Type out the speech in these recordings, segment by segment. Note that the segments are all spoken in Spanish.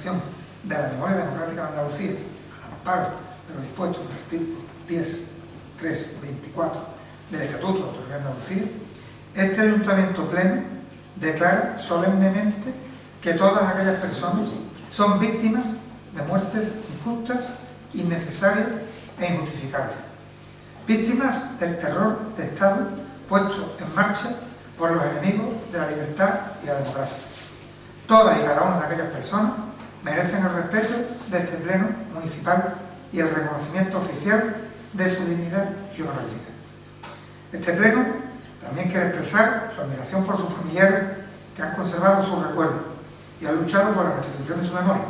Conservación de la Memoria Democrática de Andalucía, al amparo de lo dispuesto en el artículo 10, 3, 24 del Estatuto de Autonomía de Andalucía, este Ayuntamiento Pleno declara solemnemente que todas aquellas personas son víctimas de muertes injustas, innecesarias e injustificables, víctimas del terror de Estado puesto en marcha por los enemigos de la libertad y la democracia. Todas y cada una de aquellas personas merecen el respeto de este Pleno municipal y el reconocimiento oficial de su dignidad y honorabilidad. Este Pleno también quiere expresar su admiración por sus familiares que han conservado sus recuerdos y han luchado por la restitución de su memoria,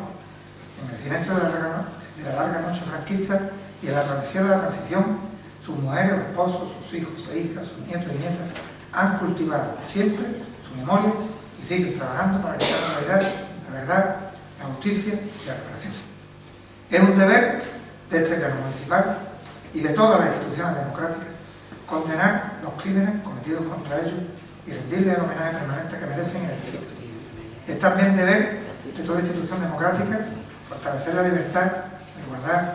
en el silencio de la larga noche franquista y en la travesía de la transición. Sus mujeres, esposos, sus hijos e hijas, sus nietos y nietas han cultivado siempre su memoria y siguen trabajando para que sea realidad la verdad, la justicia y la reparación. Es un deber de este Pleno municipal y de todas las instituciones democráticas condenar los crímenes cometidos contra ellos y rendirles el homenaje permanente que merecen en el sitio. Es también deber de toda institución democrática fortalecer la libertad, la igualdad,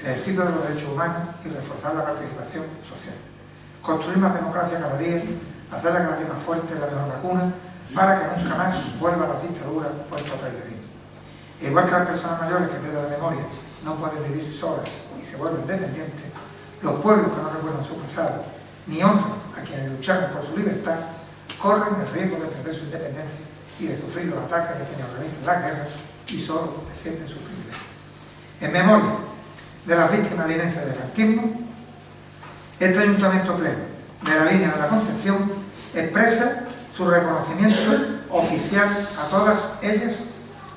el ejercicio de los derechos humanos y reforzar la participación social. Construir más democracia cada día, hacerla cada día más fuerte, la mejor vacuna, para que nunca más vuelva a las dictaduras puesto atrás de mí. Igual que las personas mayores que pierden la memoria no pueden vivir solas y se vuelven dependientes, los pueblos que no recuerdan su pasado ni honran a quienes lucharon por su libertad corren el riesgo de perder su independencia y de sufrir los ataques de quienes organizan las guerras y solo defienden sus privilegios. En memoria de las víctimas linenses del franquismo, este Ayuntamiento Pleno de la Línea de la Concepción expresa su reconocimiento oficial a todas ellas,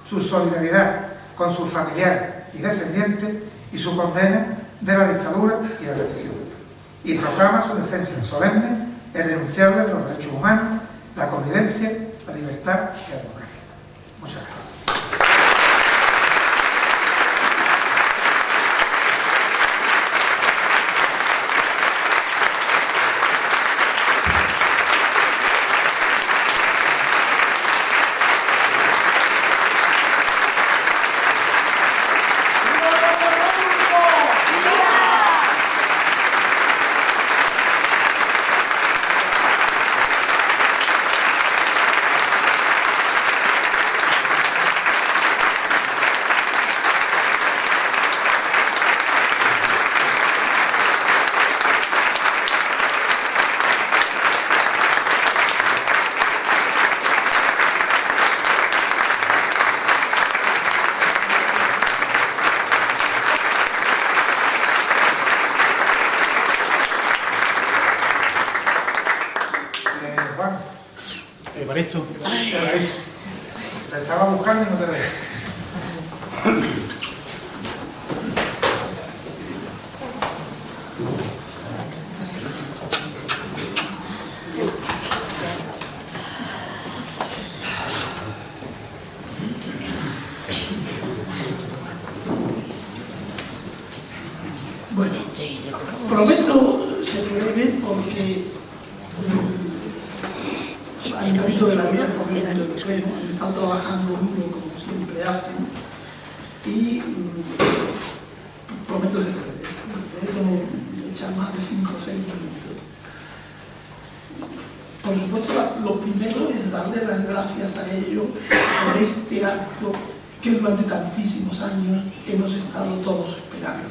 su solidaridad con sus familiares y descendientes y su condena de la dictadura y la represión, y proclama su defensa solemne e irrenunciable de los derechos humanos, la convivencia, la libertad y la democracia. Muchas gracias. Evaristo. Te estaba buscando y no te veo. Bueno, prometo ser breve porque al momento de la vida he estado trabajando duro como siempre hacen y prometo ser breve, prometo no echar más de 5 o 6 minutos. Por supuesto, lo primero es darle las gracias a ellos por este acto que durante tantísimos años hemos estado todos esperando.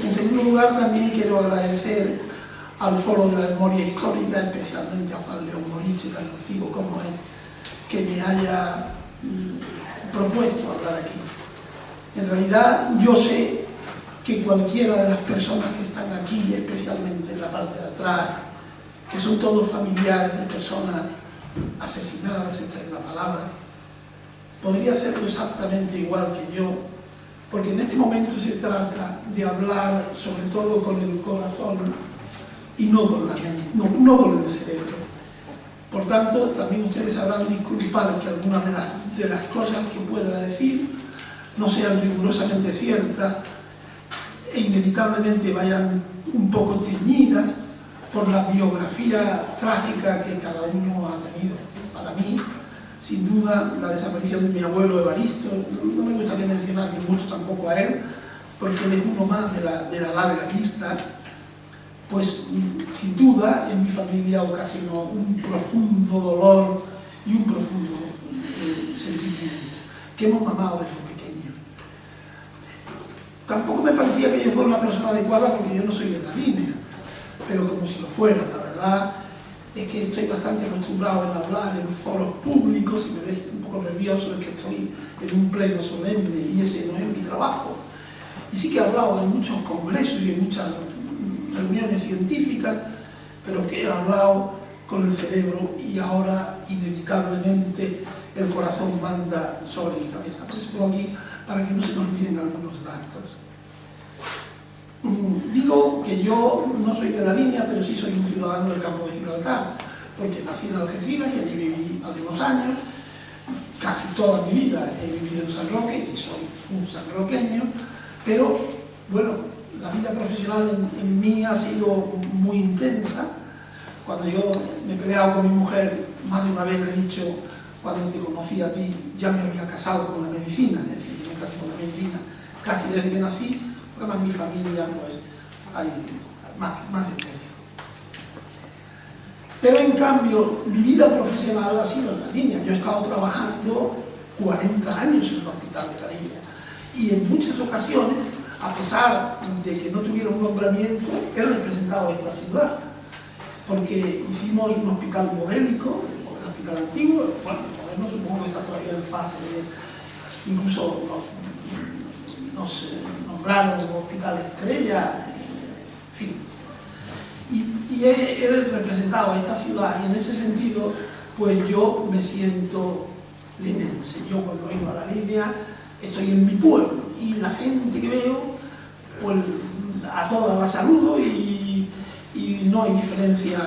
En segundo lugar, también quiero agradecer al Foro de la Memoria Histórica, especialmente a Juan León Moriche, tan antiguo como es, que me haya propuesto hablar aquí. En realidad, yo sé que cualquiera de las personas que están aquí, especialmente en la parte de atrás, que son todos familiares de personas asesinadas, esta es la palabra, podría hacerlo exactamente igual que yo, porque en este momento se trata de hablar sobre todo con el corazón y no con la mente, no con el cerebro. Por tanto, también ustedes sabrán disculpar que algunas de las cosas que pueda decir no sean rigurosamente ciertas e inevitablemente vayan un poco teñidas por la biografía trágica que cada uno ha tenido. Para mí, sin duda la desaparición de mi abuelo Evaristo, no me gustaría mencionar ni mucho tampoco a él, porque él es uno más de la larga lista, pues sin duda en mi familia ocasionó un profundo dolor y un profundo sentimiento que hemos mamado desde pequeño. Tampoco me parecía que yo fuera una persona adecuada porque yo no soy de la línea, pero como si lo fuera, la verdad es que estoy bastante acostumbrado en hablar en foros públicos y me ves un poco nervioso es que estoy en un pleno solemne y ese no es mi trabajo. Y sí que he hablado en muchos congresos y en muchas reuniones científicas, pero que he hablado con el cerebro y ahora inevitablemente el corazón manda sobre mi cabeza. Por eso estoy aquí, para que no se me olviden algunos datos. Digo que yo no soy de la línea, pero sí soy un ciudadano del campo de Gibraltar, porque nací en Algeciras y allí viví algunos años. Casi toda mi vida he vivido en San Roque y soy un sanroqueño, pero bueno, la vida profesional en mí ha sido muy intensa. Cuando yo me he peleado con mi mujer, más de una vez le he dicho, cuando te conocí a ti, ya me había casado con la medicina, es decir, me casé con la medicina casi desde que nací, porque además mi familia pues hay más de medio. Pero en cambio, mi vida profesional ha sido en la línea. Yo he estado trabajando 40 años en el hospital de la línea y en muchas ocasiones, a pesar de que no tuviera un nombramiento, he representado a esta ciudad, porque hicimos un hospital modélico, el hospital antiguo, bueno, el moderno supongo que está todavía en fase de, incluso nos nombraron como hospital estrella, en fin. Y he representado a esta ciudad y en ese sentido, pues yo me siento linense. Yo cuando vengo a la línea estoy en mi pueblo y la gente que veo, pues a todas la saludo y no hay diferencia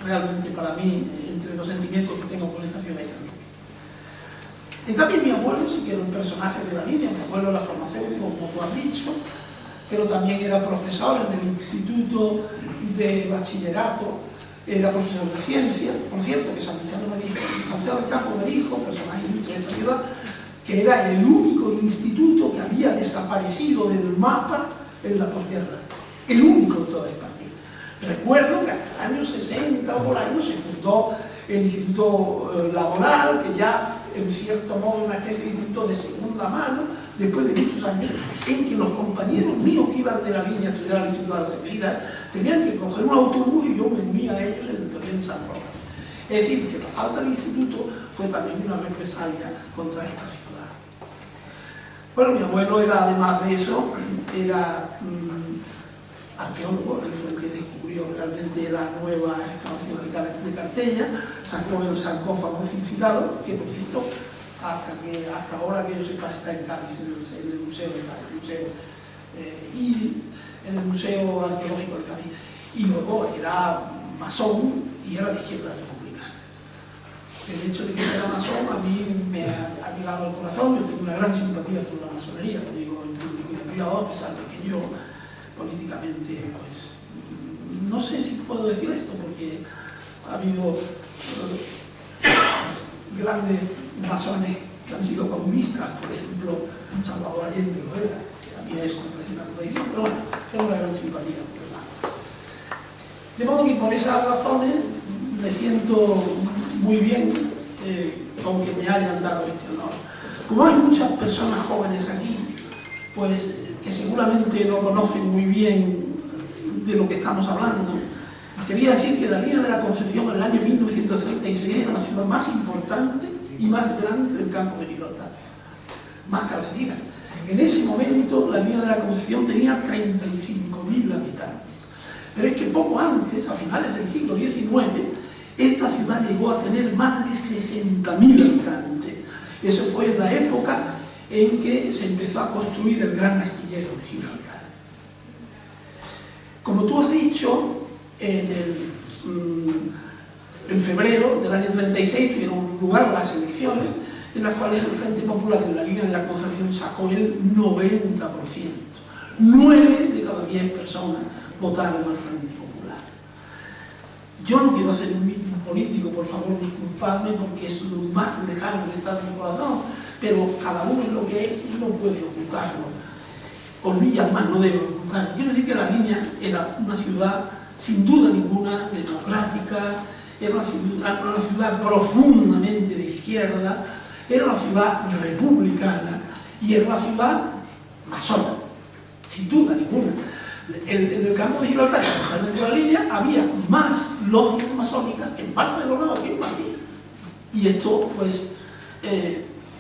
realmente para mí entre los sentimientos que tengo con esta ciudad y San Roque. En cambio mi abuelo sí que era un personaje de la línea, mi abuelo era farmacéutico, como tú has dicho, pero también era profesor en el Instituto de Bachillerato, era profesor de ciencia. Por cierto, que Santiago del Campo me dijo, personaje ilustre de esta ciudad, que era el único instituto que había desaparecido del mapa en la posguerra, el único de toda España. Recuerdo que hasta el año 60 o por ahí se fundó el Instituto Laboral, que ya en cierto modo una especie de instituto de segunda mano, después de muchos años en que los compañeros míos que iban de la línea a estudiar al Instituto de la Seguridad tenían que coger un autobús y yo me unía a ellos en el Torrent San Roque. Es decir, que la falta de instituto fue también una represalia contra esta ciudad. Bueno, mi abuelo era, además de eso, era arqueólogo, él fue el que descubrió realmente la nueva excavación de Cartella, sacó el sarcófago citado, que por cierto, hasta ahora que yo sepa está en Cádiz, en el museo de Cádiz, y en el Museo Arqueológico de Cádiz. Y luego era masón y era de izquierda republicana. El hecho de que era masón a mí me ha llegado al corazón. Yo tengo una gran simpatía por la masonería, lo digo en público y en privado, a pesar de que yo políticamente, pues, no sé si puedo decir esto, porque ha habido grandes masones que han sido comunistas, por ejemplo, Salvador Allende lo era, que también es un presidente de la pero bueno, tengo una gran simpatía por el lado. De modo que por esas razones me siento muy bien con que me hayan dado este honor. Como hay muchas personas jóvenes aquí, pues que seguramente no conocen muy bien de lo que estamos hablando, quería decir que la línea de la Concepción en el año 1936 era la ciudad más importante y más grande del campo de Gibraltar, más que Algeciras. En ese momento la línea de la Concepción tenía 35.000 habitantes, pero es que poco antes, a finales del siglo XIX, esta ciudad llegó a tener más de 60.000 habitantes. Eso fue en la época en que se empezó a construir el gran astillero de Gibraltar. Como tú has dicho, en febrero del año 36 tuvieron lugar las elecciones en las cuales el Frente Popular en la línea de la Concepción sacó el 90%. 9 de cada 10 personas votaron al Frente Popular. Yo no quiero hacer un mitin político, por favor disculpadme porque es lo más lejano que está en mi corazón, pero cada uno es lo que es y no puede ocultarlo. Orrillas más no debe ocultarlo. Quiero decir que La Línea era una ciudad, sin duda ninguna, democrática, era una ciudad profundamente de izquierda, era una ciudad republicana y era una ciudad masona, sin duda ninguna. En el campo de Gibraltar, en La Línea, había más logias masónicas que en parte de los lados que en Madrid. Y esto, pues,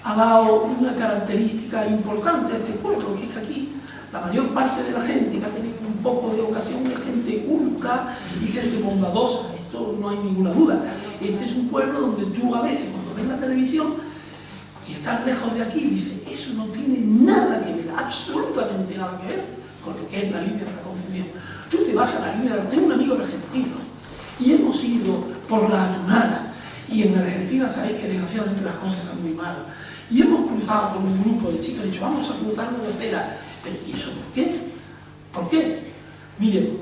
ha dado una característica importante a este pueblo, que es que aquí la mayor parte de la gente que ha tenido un poco de ocasión es gente culta y gente bondadosa, esto no hay ninguna duda. Este es un pueblo donde tú a veces, cuando ves la televisión y estás lejos de aquí, dices, eso no tiene nada que ver, absolutamente nada que ver con lo que es la línea de la Concepción. Tú te vas a la línea de... Tengo un amigo argentino y hemos ido por la Atunara, y en Argentina sabéis que desgraciadamente las cosas están muy mal, y hemos cruzado con un grupo de chicos y dicho, vamos a cruzar una acera. Pero ¿y eso por qué? ¿Por qué? Miren,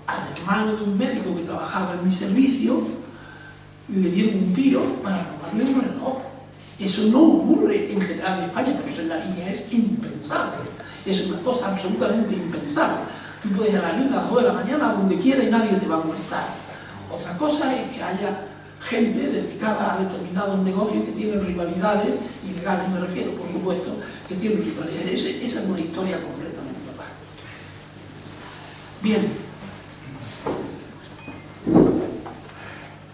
al hermano de un médico que trabajaba en mi servicio le dieron un tiro para robarle un reloj. Eso no ocurre en general en España, pero eso en La Línea es impensable. Es una cosa absolutamente impensable. Tú puedes ir a La Línea a las 2 de la mañana, donde quiera, y nadie te va a molestar. Otra cosa es que haya gente dedicada a determinados negocios que tienen rivalidades, ilegales me refiero, por supuesto, que tienen rivalidades. Esa es una historia completamente aparte. Bien.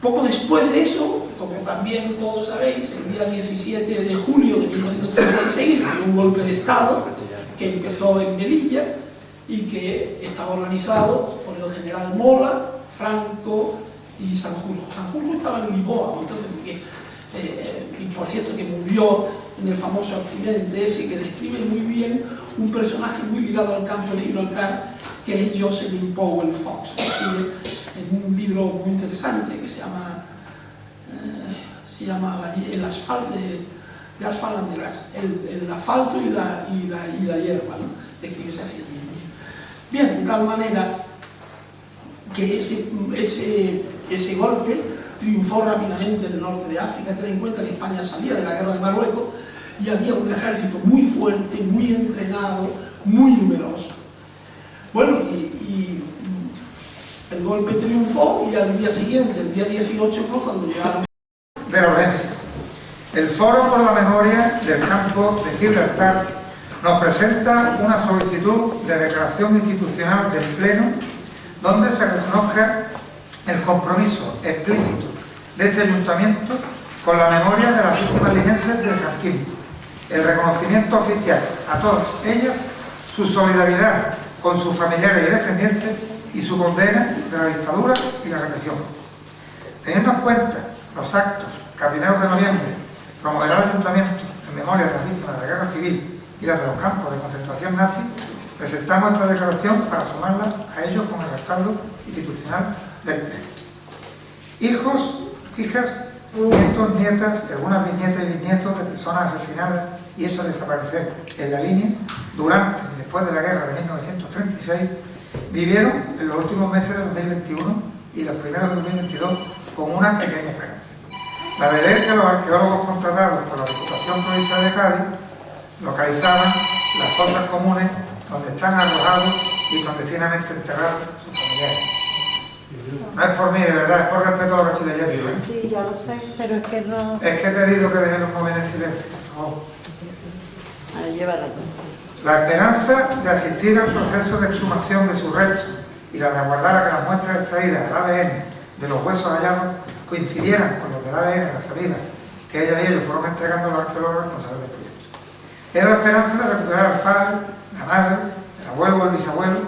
Poco después de eso, como también todos sabéis, el día 17 de julio de 1936 hubo un golpe de Estado que empezó en Melilla y que estaba organizado por el general Mola, Franco y Sanjurjo. Sanjurjo estaba en Lisboa, entonces, y por cierto que murió en el famoso accidente ese que describe muy bien un personaje muy ligado al campo de Gibraltar, que es Jocelyn Powell Fox. En un libro muy interesante que se llama El asfalto de Asphalt and Grass, el asfalto y la hierba, ¿no? Describe ese accidente. Bien, de tal manera que ese golpe triunfó rápidamente en el norte de África. Ten en cuenta que España salía de la guerra de Marruecos y había un ejército muy fuerte, muy entrenado, muy numeroso. Bueno, y el golpe triunfó y al día siguiente, el día 18, fue cuando llegaron de Lorenzo. El Foro por la Memoria del Campo de Gibraltar nos presenta una solicitud de declaración institucional del Pleno donde se reconozca el compromiso explícito de este ayuntamiento con la memoria de las víctimas linenses del franquismo, el reconocimiento oficial a todas ellas, su solidaridad con sus familiares y descendientes y su condena de la dictadura y la represión. Teniendo en cuenta los actos que a primeros de noviembre promoverá el ayuntamiento en memoria de las víctimas de la guerra civil y las de los campos de concentración nazi, presentamos esta declaración para sumarla a ellos con el respaldo institucional del Pleno. Hijos, hijas, nietos, nietas y algunas bisnietas y bisnietos de personas asesinadas y hechas desaparecer en La Línea durante y después de la guerra de 1936 vivieron en los últimos meses de 2021 y los primeros de 2022 con una pequeña esperanza. La de ver que los arqueólogos contratados por la Diputación Provincial de Cádiz localizaban las fosas comunes donde están arrojados y clandestinamente enterrados sus familiares. No es por mí, de verdad, es por respeto a los bachilleres. Sí, ya lo sé, pero es que no... Es que he pedido que dejen los móviles en silencio, por favor. Ahí lleva rato. La esperanza de asistir al proceso de exhumación de sus restos y la de aguardar a que las muestras extraídas del ADN de los huesos hallados coincidieran con los del ADN de la saliva que ella y ellos fueron entregando a los arqueólogos responsables del proyecto. Era la esperanza de recuperar al padre, la madre, el abuelo o el bisabuelo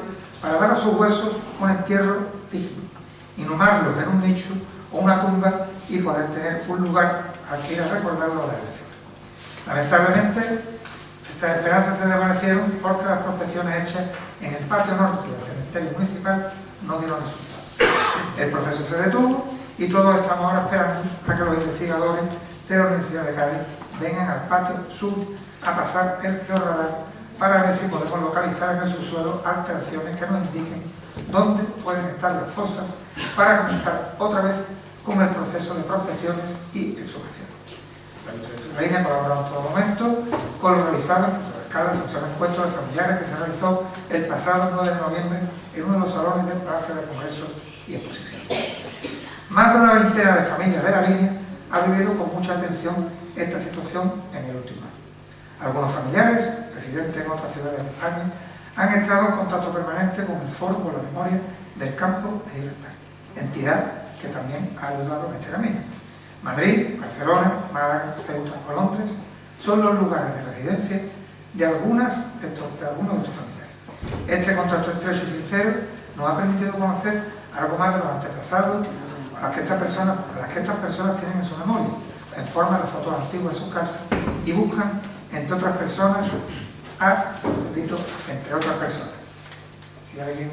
para dar a sus huesos un entierro digno, inhumarlos en un nicho o una tumba y poder tener un lugar al que ir a recordarlo de la flor. Lamentablemente, estas esperanzas se desvanecieron porque las prospecciones hechas en el patio norte del cementerio municipal no dieron resultados. El proceso se detuvo y todos estamos ahora esperando a que los investigadores de la Universidad de Cádiz vengan al patio sur a pasar el georradar para ver si podemos localizar en el subsuelo alteraciones que nos indiquen dónde pueden estar las fosas para comenzar otra vez con el proceso de prospecciones y exhumaciones. La Ayuntamiento de la línea colaboró en todo momento con lo realizado por el alcalde en el encuentro de familiares que se realizó el pasado 9 de noviembre en uno de los salones del Palacio de Congresos y Exposiciones. Más de una veintena de familias de la línea ha vivido con mucha atención esta situación en el último año. Algunos familiares, residentes en otras ciudades de España, han estado en contacto permanente con el Foro por la Memoria del Campo de Gibraltar, entidad que también ha ayudado en este camino. Madrid, Barcelona, Málaga, Ceuta o Londres son los lugares de residencia de algunos de estos familiares. Este contacto estrecho y sincero nos ha permitido conocer algo más de los antepasados a las que estas personas tienen en su memoria, en forma de fotos antiguas de sus casas, y buscan, entre otras personas, entre otras personas. Si alguien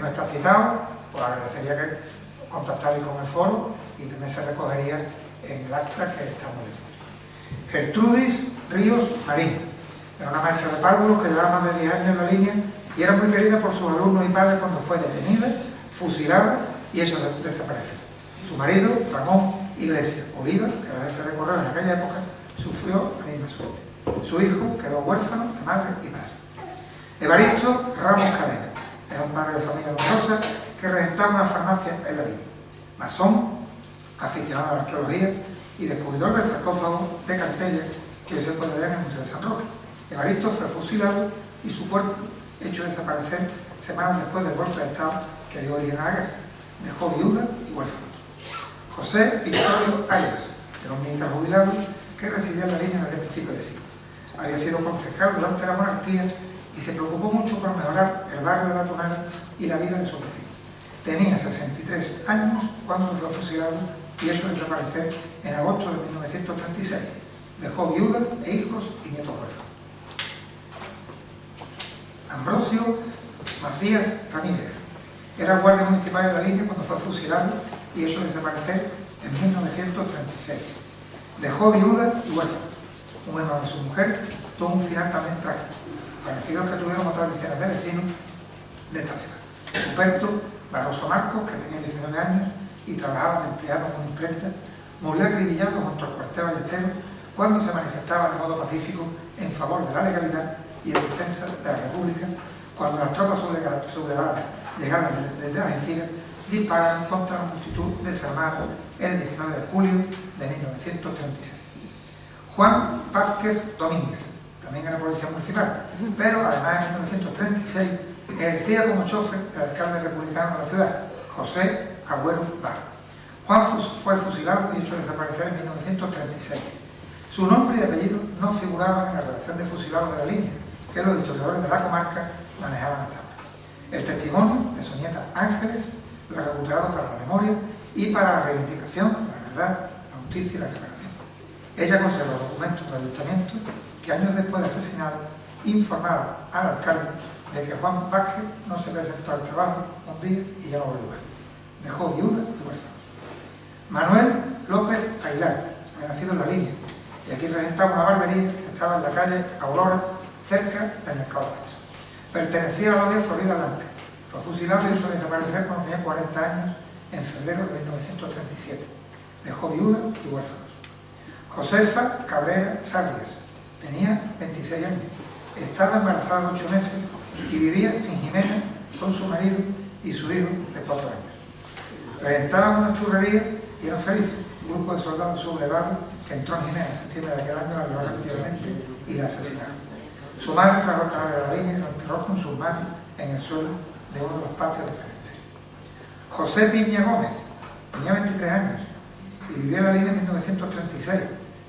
no está citado, pues agradecería que contactarais con el foro y también se recogería en el acta que estamos leyendo. Gertrudis Ríos Marín era una maestra de párvulos que llevaba más de 10 años en la línea y era muy querida por sus alumnos y padres cuando fue detenida, fusilada y eso desapareció. Su marido, Ramón Iglesias Oliva, que era jefe de correo en aquella época, sufrió la misma suerte. Su hijo quedó huérfano de madre y padre. Evaristo Ramos Cadena era un padre de familia numerosa que regentaba una farmacia en la línea. Masón, aficionado a la arqueología y descubridor del sarcófago de Cartella que hoy se puede ver en el Museo de San Roque. Evaristo fue fusilado y su cuerpo hecho desaparecer semanas después del golpe de Estado que dio origen a la guerra. Dejó viuda y huérfanos. José Victorio Arias era un militar jubilado que residía en la línea desde el principio de siglo. Había sido concejal durante la monarquía y se preocupó mucho por mejorar el barrio de la Tunara y la vida de sus vecinos. Tenía 63 años cuando fue fusilado y hecho desaparecer en agosto de 1936. Dejó viuda e hijos y nietos huérfanos. Ambrosio Macías Ramírez era guardia municipal de la línea cuando fue fusilado y hecho desaparecer en 1936. Dejó viuda y huérfanos. Un hermano de su mujer tuvo un final también trágico, parecido al que tuvieron otras decenas de vecinos de esta ciudad. Ruperto Barroso Marcos, que tenía 19 años y trabajaba de empleado en una imprenta, murió acribillado junto al cuartel Ballesteros cuando se manifestaba de modo pacífico en favor de la legalidad y en defensa de la República, cuando las tropas sublevadas llegadas desde Algeciras dispararon contra la multitud desarmada el 19 de julio de 1936. Juan Vázquez Domínguez también era policía municipal, pero además en 1936 ejercía como chofer del alcalde republicano de la ciudad, José Agüero Barro. Juan fue fusilado y hecho desaparecer en 1936. Su nombre y apellido no figuraban en la relación de fusilados de la línea, que los historiadores de la comarca manejaban hasta ahora. El testimonio de su nieta Ángeles lo ha recuperado para la memoria y para la reivindicación de la verdad, la justicia y la reparación. Ella conserva documentos del ayuntamiento que años después de asesinado informaba al alcalde de que Juan Vázquez no se presentó al trabajo un día y ya no volvió más. Dejó viuda y huérfanos. Manuel López Aguilar había nacido en la línea y aquí regentaba una barbería que estaba en la calle Aurora, cerca del Mercado de Bastos. Pertenecía a la logia Florida Blanca. Fue fusilado y hizo desaparecer cuando tenía 40 años en febrero de 1937. Dejó viuda y huérfanos. Josefa Cabrera Sarrias tenía 26 años. Estaba embarazada de 8 meses y vivía en Jimena con su marido y su hijo de 4 años. Regentaban una churrería y eran felices. Un grupo de soldados sublevados que entró en Jimena en septiembre de aquel año la violó repetidamente y la asesinaron. Su madre tragó el cadáver de la línea y lo enterró con sus manos en el suelo de uno de los patios del cementerio. José Piña Gómez tenía 23 años y vivía en la línea en 1936,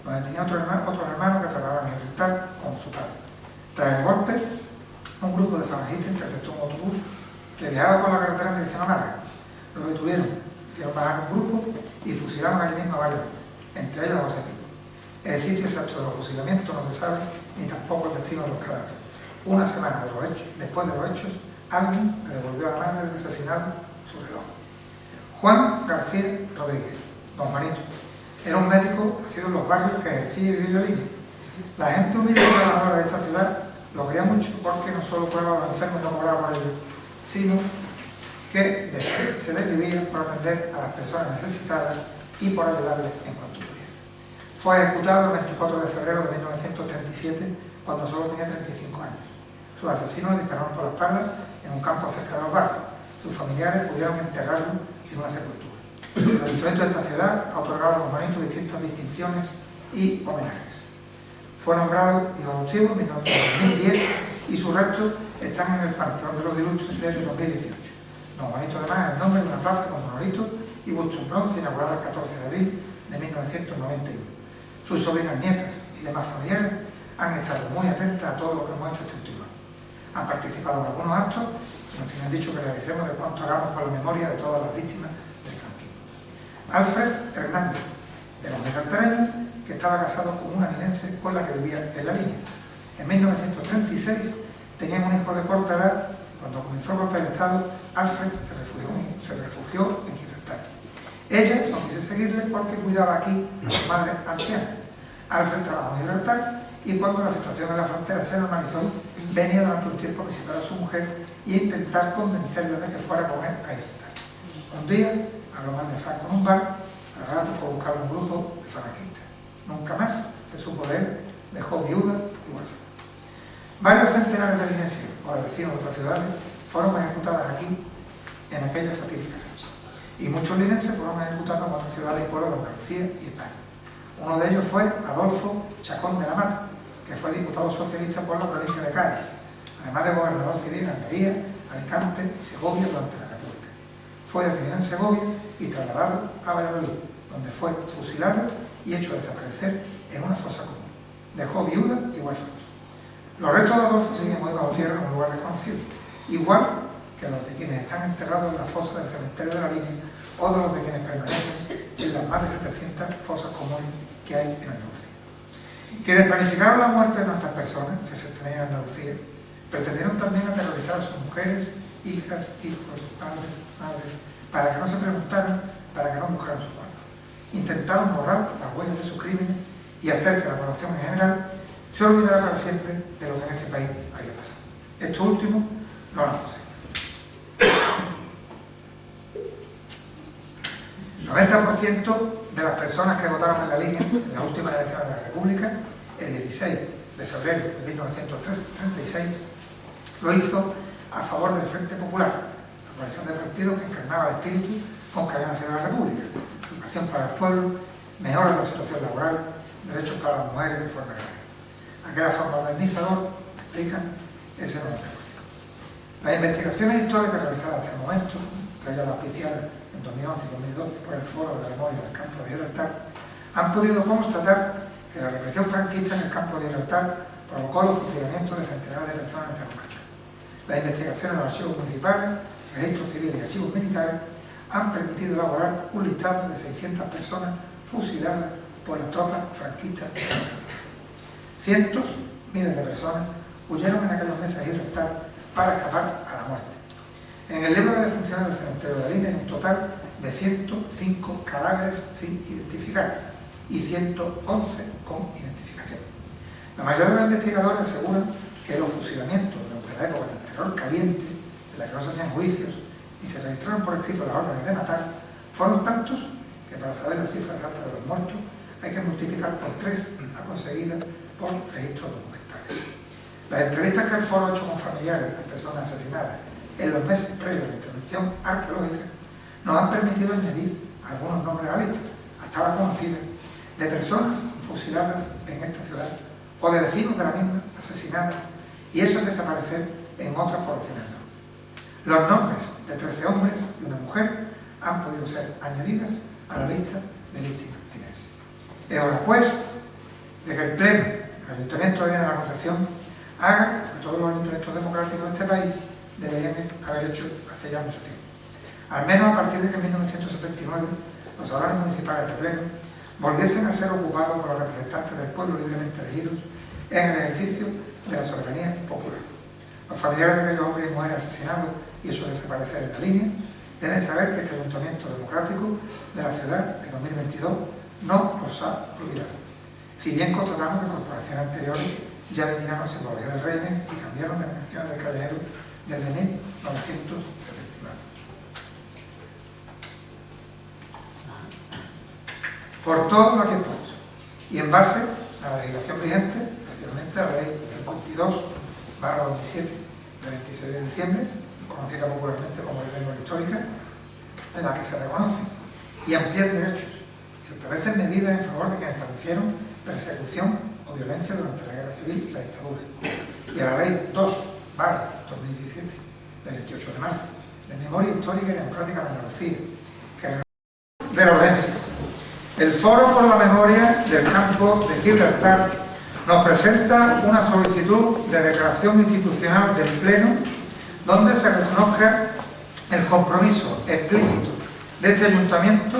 donde tenía otros hermanos que trabajaban en Gibraltar con su padre. Tras el golpe, un grupo de falangistas interceptó un autobús que viajaba por la carretera en dirección a Málaga. Los detuvieron, hicieron bajar un grupo y fusilaron allí mismo a varios, entre ellos a José Piña. El sitio exacto de los fusilamientos no se sabe, ni tampoco el testigo de los cadáveres. Una semana después de los hechos, alguien le devolvió a la madre del asesinado su reloj. Juan García Rodríguez, don Juanito, era un médico nacido en los barrios que ejercía y vivía en la línea. La gente humilde y trabajadora de esta ciudad lo quería mucho porque no solo curaba a los enfermos y no cobraba por ellos, sino que se desvivían por atender a las personas necesitadas y por ayudarles en cuanto pudiera. Fue ejecutado el 24 de febrero de 1937, cuando solo tenía 35 años. Sus asesinos le dispararon por la espalda en un campo cerca de los barrios. Sus familiares pudieron enterrarlo en una sepultura. El Ayuntamiento de esta ciudad ha otorgado a Don Juanito distintas distinciones y homenajes. Fue nombrado hijo adoptivo en 2010 y sus restos están en el Panteón de los Ilustres desde 2018. Don Juanito además es el nombre de una plaza con monolito y busto en bronce inaugurada el 14 de abril de 1991. Sus sobrinas, nietas y demás familiares han estado muy atentas a todo lo que hemos hecho este último año. Han participado en algunos actos y nos tienen dicho que realicemos de cuanto hagamos por la memoria de todas las víctimas del franquismo. Alfred Hernández era un gibraltareño que estaba casado con una linense con la que vivía en la línea. En 1936 tenían un hijo de corta edad. Cuando comenzó el golpe de Estado, Alfred se refugió en Gibraltar. Ella no quiso seguirle porque cuidaba aquí a su madre anciana. Alfred trabajó en Gibraltar y cuando la situación en la frontera se normalizó, venía durante un tiempo a visitar a su mujer y a intentar convencerla de que fuera con él a Gibraltar. Un día, habló mal de Franco en un bar, al rato fue a buscar un grupo de falangistas. Nunca más se supo de él, dejó viuda y huérfana. Varios centenares de linenses o de vecinos de otras ciudades fueron ejecutadas aquí en aquella fatídica fecha. Y muchos linenses fueron ejecutados en otras ciudades y pueblos de Andalucía y España. Uno de ellos fue Adolfo Chacón de la Mata, que fue diputado socialista por la provincia de Cádiz, además de gobernador civil en Almería, Alicante y Segovia durante la República. Fue detenido en Segovia y trasladado a Valladolid, donde fue fusilado y hecho desaparecer en una fosa común. Dejó viuda y huérfanos. Los restos de Adolfo siguen hoy bajo tierra en un lugar desconocido, igual que los de quienes están enterrados en la fosa del cementerio de la Línea o de los de quienes permanecen en las más de 700 fosas comunes que hay en Andalucía. Quienes planificaron la muerte de tantas personas que se tenían en Andalucía pretendieron también aterrorizar a sus mujeres, hijas, hijos, padres, madres, para que no se preguntaran, para que no buscaran sus cuerpos. Intentaron borrar las huellas de sus crímenes y hacer que la población en general se olvidará para siempre de lo que en este país había pasado. Esto último no lo han conseguido. El 90% de las personas que votaron en la Línea en las últimas elecciones de la República, el 16 de febrero de 1936, lo hizo a favor del Frente Popular, la coalición de partidos que encarnaba el espíritu con que había nacido la República: educación para el pueblo, mejora de la situación laboral, derechos para las mujeres de forma agraria. Aquel afán modernizador explican ese 90%. Las investigaciones históricas realizadas hasta el momento, traídas auspiciadas en 2011 y 2012 por el Foro de la Memoria del Campo de Gibraltar, han podido constatar que la represión franquista en el Campo de Gibraltar provocó los fusilamientos de centenares de personas en esta comarca. Las investigaciones de los archivos municipales, registros civiles y archivos militares han permitido elaborar un listado de 600 personas fusiladas por las tropas franquistas de esta zona. Cientos, miles de personas huyeron en aquellos meses a Gibraltar para escapar a la muerte. En el libro de defunciones del cementerio de la Línea hay un total de 105 cadáveres sin identificar y 111 con identificación. La mayoría de los investigadores aseguran que los fusilamientos durante la época del terror caliente, en la que no se hacían juicios y se registraron por escrito las órdenes de matar, fueron tantos que para saber la cifra exacta de los muertos hay que multiplicar por 3 la conseguida por registros documentales. Las entrevistas que el foro ha hecho con familiares de las personas asesinadas en los meses previos a la intervención arqueológica nos han permitido añadir algunos nombres a la lista, hasta ahora conocidas, de personas fusiladas en esta ciudad o de vecinos de la misma asesinadas y esas desaparecer en otras poblaciones andaluzas. Los nombres de 13 hombres y una mujer han podido ser añadidas a la lista de víctimas linenses. Es hora, pues, de que el Pleno del Ayuntamiento de Viana de la Concepción haga lo que todos los ayuntamientos democráticos de este país deberían haber hecho hace ya mucho tiempo. Al menos a partir de que en 1979 los salones municipales de Pleno volviesen a ser ocupados por los representantes del pueblo libremente elegidos en el ejercicio de la soberanía popular. Los familiares de aquellos hombres y mujeres asesinados y eso desaparecer en la Línea deben saber que este ayuntamiento democrático de la ciudad de 2022 no los ha olvidado. Si bien constatamos que corporaciones anteriores ya eliminaron simbología del régimen y cambiaron denominaciones del callejero desde 1979. por todo lo que he puesto y en base a la legislación vigente, especialmente a la ley 52/27 del 26 de diciembre, conocida popularmente como ley de memoria histórica, en la que se reconocen y amplían derechos y se establecen medidas en favor de quienes padecieron persecución o violencia durante la guerra civil y la dictadura, y a la ley 2/2017 del 28 de marzo de memoria histórica y democrática de Andalucía, que de la ordenancia. El Foro por la Memoria del Campo de Gibraltar nos presenta una solicitud de declaración institucional del Pleno donde se reconozca el compromiso explícito de este ayuntamiento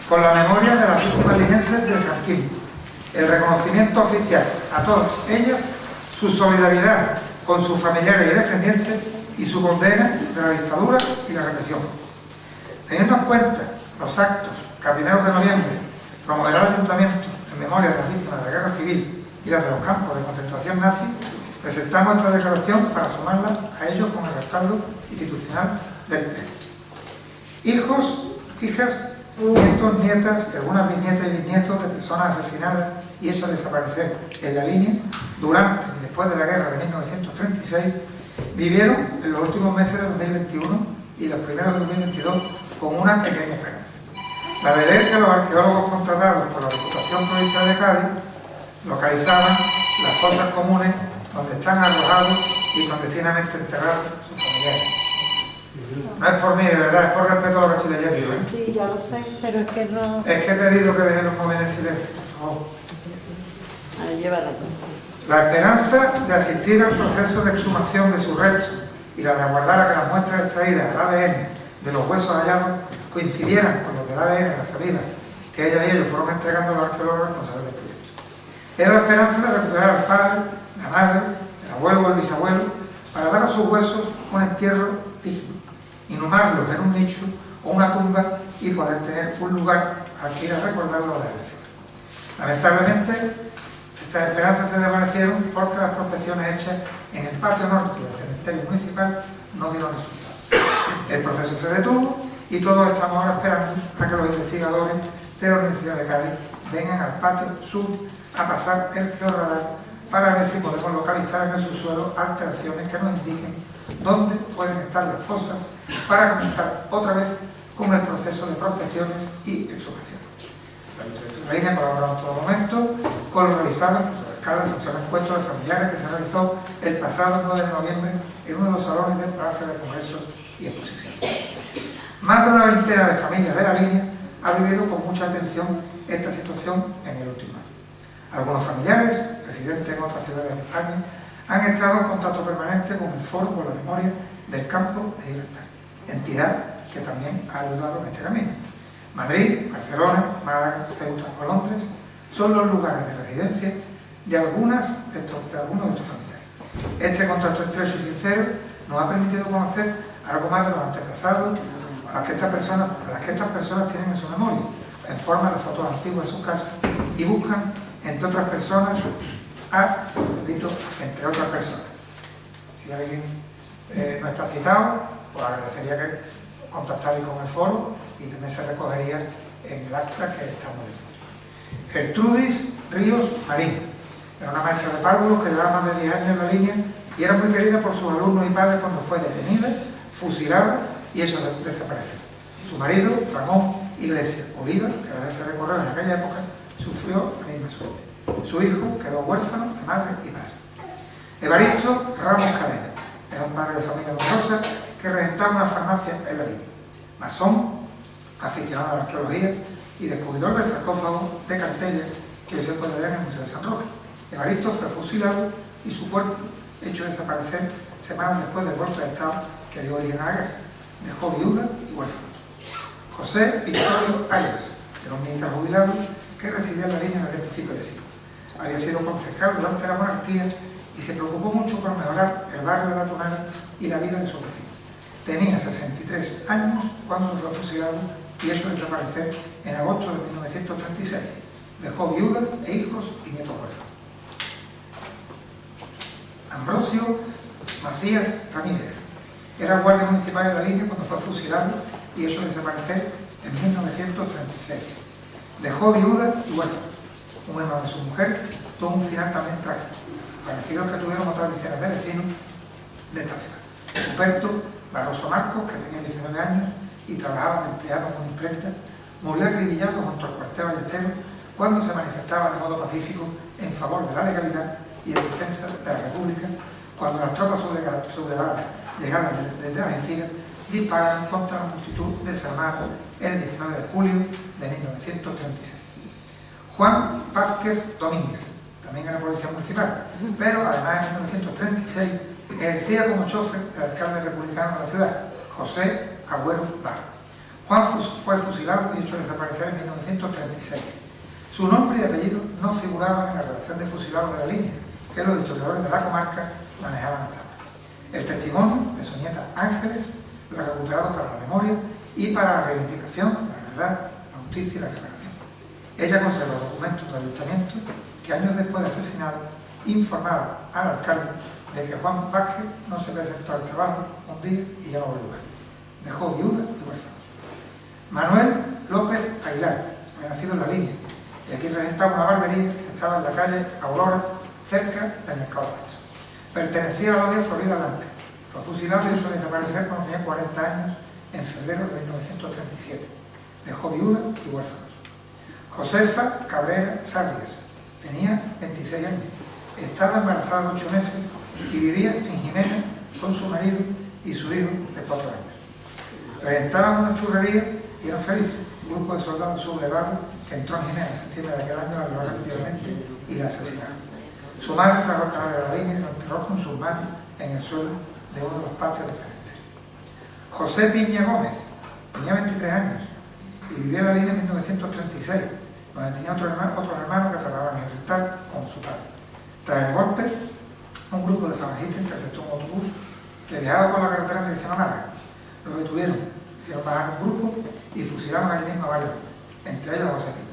con la memoria de las víctimas linenses del franquismo, el reconocimiento oficial a todas ellas, su solidaridad con sus familiares y descendientes y su condena de la dictadura y la represión. Teniendo en cuenta los actos que a primeros de noviembre promoverá el ayuntamiento en memoria de las víctimas de la guerra civil y las de los campos de concentración nazi, presentamos esta declaración para sumarla a ellos con el respaldo institucional del Pleno. Hijos, hijas, nietos, nietas y algunas bisnietas y bisnietos de personas asesinadas y hechas desaparecer en la línea durante y después de la guerra de 1936 vivieron en los últimos meses de 2021 y los primeros de 2022 con una pequeña esperanza. La de ver que los arqueólogos contratados por la Diputación Provincial de Cádiz localizaban las fosas comunes donde están arrojados y clandestinamente enterrados sus familiares. No es por mí, de verdad, es por respeto a lo que estoy leyendo, ¿eh? Sí, ya lo sé, pero es que no... Es que he pedido que dejen los móviles en silencio, por favor. Ahí lleva razón. La esperanza de asistir al proceso de exhumación de sus restos y la de aguardar a que las muestras extraídas al ADN de los huesos hallados coincidieran con los del ADN de la saliva que ella y ellos fueron entregando a los arqueólogos responsables del proyecto. Era la esperanza de recuperar al padre, la madre, el abuelo o el bisabuelo para dar a sus huesos un entierro digno, inhumarlos en un nicho o una tumba y poder tener un lugar al que ir a recordarlo de la flor. Lamentablemente, estas esperanzas se desvanecieron porque las prospecciones hechas en el patio norte del cementerio municipal no dieron resultados. El proceso se detuvo y todos estamos ahora esperando a que los investigadores de la Universidad de Cádiz vengan al patio sur a pasar el georradar para ver si podemos localizar en el subsuelo alteraciones que nos indiquen dónde pueden estar las fosas para comenzar otra vez con el proceso de prospecciones y exhumaciones. La Ayuntamiento de la Isla ha colaborado en todo momento con lo realizado en cada sección de encuentros de familiares que se realizó el pasado 9 de noviembre en uno de los salones del Palacio de Congresos y Exposiciones. Más de una veintena de familias de la línea ha vivido con mucha atención esta situación en el último año. Algunos familiares, residentes en otras ciudades de España, han estado en contacto permanente con el Foro por la Memoria del Campo de Gibraltar, entidad que también ha ayudado en este camino. Madrid, Barcelona, Málaga, Ceuta o Londres son los lugares de residencia de algunos de estos familiares. Este contacto estrecho y sincero nos ha permitido conocer algo más de los antepasados a las que estas personas tienen en su memoria, en forma de fotos antiguas de sus casas, y buscan, entre otras personas, entre otras personas. Si alguien no está citado, pues agradecería que contactarais con el foro y también se recogería en el acta que estamos leyendo. Gertrudis Ríos Marín era una maestra de párvulos que llevaba más de 10 años en la línea y era muy querida por sus alumnos y padres cuando fue detenida, fusilada y eso desapareció. Su marido, Ramón Iglesias Oliva, que era jefe de correo en aquella época, sufrió la misma suerte. Su hijo quedó huérfano de madre y padre. Evaristo Ramos Cadena era un padre de familia numerosa que regentaba una farmacia en la línea. Masón, aficionado a la arqueología y descubridor del sarcófago de Cartella que hoy se puede ver en el Museo de San Roque. Evaristo fue fusilado y su cuerpo hecho desaparecer semanas después del golpe de Estado que dio origen a la guerra. Dejó viuda y huérfanos. José Victorio Arias era un militar jubilado que residía en la línea desde el principio de siglo. Había sido concejal durante la monarquía y se preocupó mucho por mejorar el barrio de la Tunara y la vida de sus vecinos. Tenía 63 años cuando fue fusilado y hecho desaparecer en agosto de 1936. Dejó viuda e hijos y nietos huérfanos. Ambrosio Macías Ramírez era guardia municipal de la línea cuando fue fusilado y hecho desaparecer en 1936. Dejó viuda y huérfanos. Un hermano de su mujer tuvo un final también trágico, parecido al que tuvieron otras decenas de vecinos de esta ciudad. Ruperto Barroso Marcos, que tenía 19 años y trabajaba de empleado en una imprenta, murió acribillado junto al cuartel Ballesteros cuando se manifestaba de modo pacífico en favor de la legalidad y en defensa de la República, cuando las tropas sublevadas llegadas desde Algeciras dispararon contra la multitud desarmada el 19 de julio de 1936. Juan Vázquez Domínguez, también era policía municipal, pero además en 1936 ejercía como chofer del alcalde republicano de la ciudad, José Agüero Barro. Juan fue fusilado y hecho desaparecer en 1936. Su nombre y apellido no figuraban en la relación de fusilados de la línea, que los historiadores de la comarca manejaban hasta ahora. El testimonio de su nieta Ángeles lo ha recuperado para la memoria y para la reivindicación de la verdad, la justicia y la reparación. Ella conserva documentos del ayuntamiento que años después de asesinado informaba al alcalde de que Juan Vázquez no se presentó al trabajo un día y ya no volvió más. Dejó viuda y huérfanos. Manuel López Aguilar, había nacido en La Línea, y aquí regentaba una barbería que estaba en la calle Aurora, cerca del Mercado de Bastos. Pertenecía a la logia Florida Blanca. Fue fusilado y hizo desaparecer cuando tenía 40 años en febrero de 1937. Dejó viuda y huérfanos. Josefa Cabrera Sarrias, tenía 26 años. Estaba embarazada de 8 meses y vivía en Jimena con su marido y su hijo de 4 años. Regentaban una churrería y eran felices. Un grupo de soldados sublevados que entró en Jimena en septiembre de aquel año la violó repetidamente y la asesinaron. Su madre trajo el cadáver de la línea y lo enterró con sus manos en el suelo de uno de los patios del cementerio. José Piña Gómez tenía 23 años y vivía en La Línea en 1936, donde tenía otros hermanos que trabajaban en Gibraltar como su padre. Tras el golpe, un grupo de falangistas interceptó un autobús que viajaba por la carretera en dirección a Málaga. Los detuvieron, hicieron bajar un grupo y fusilaron allí mismo a varios, entre ellos a José Piña.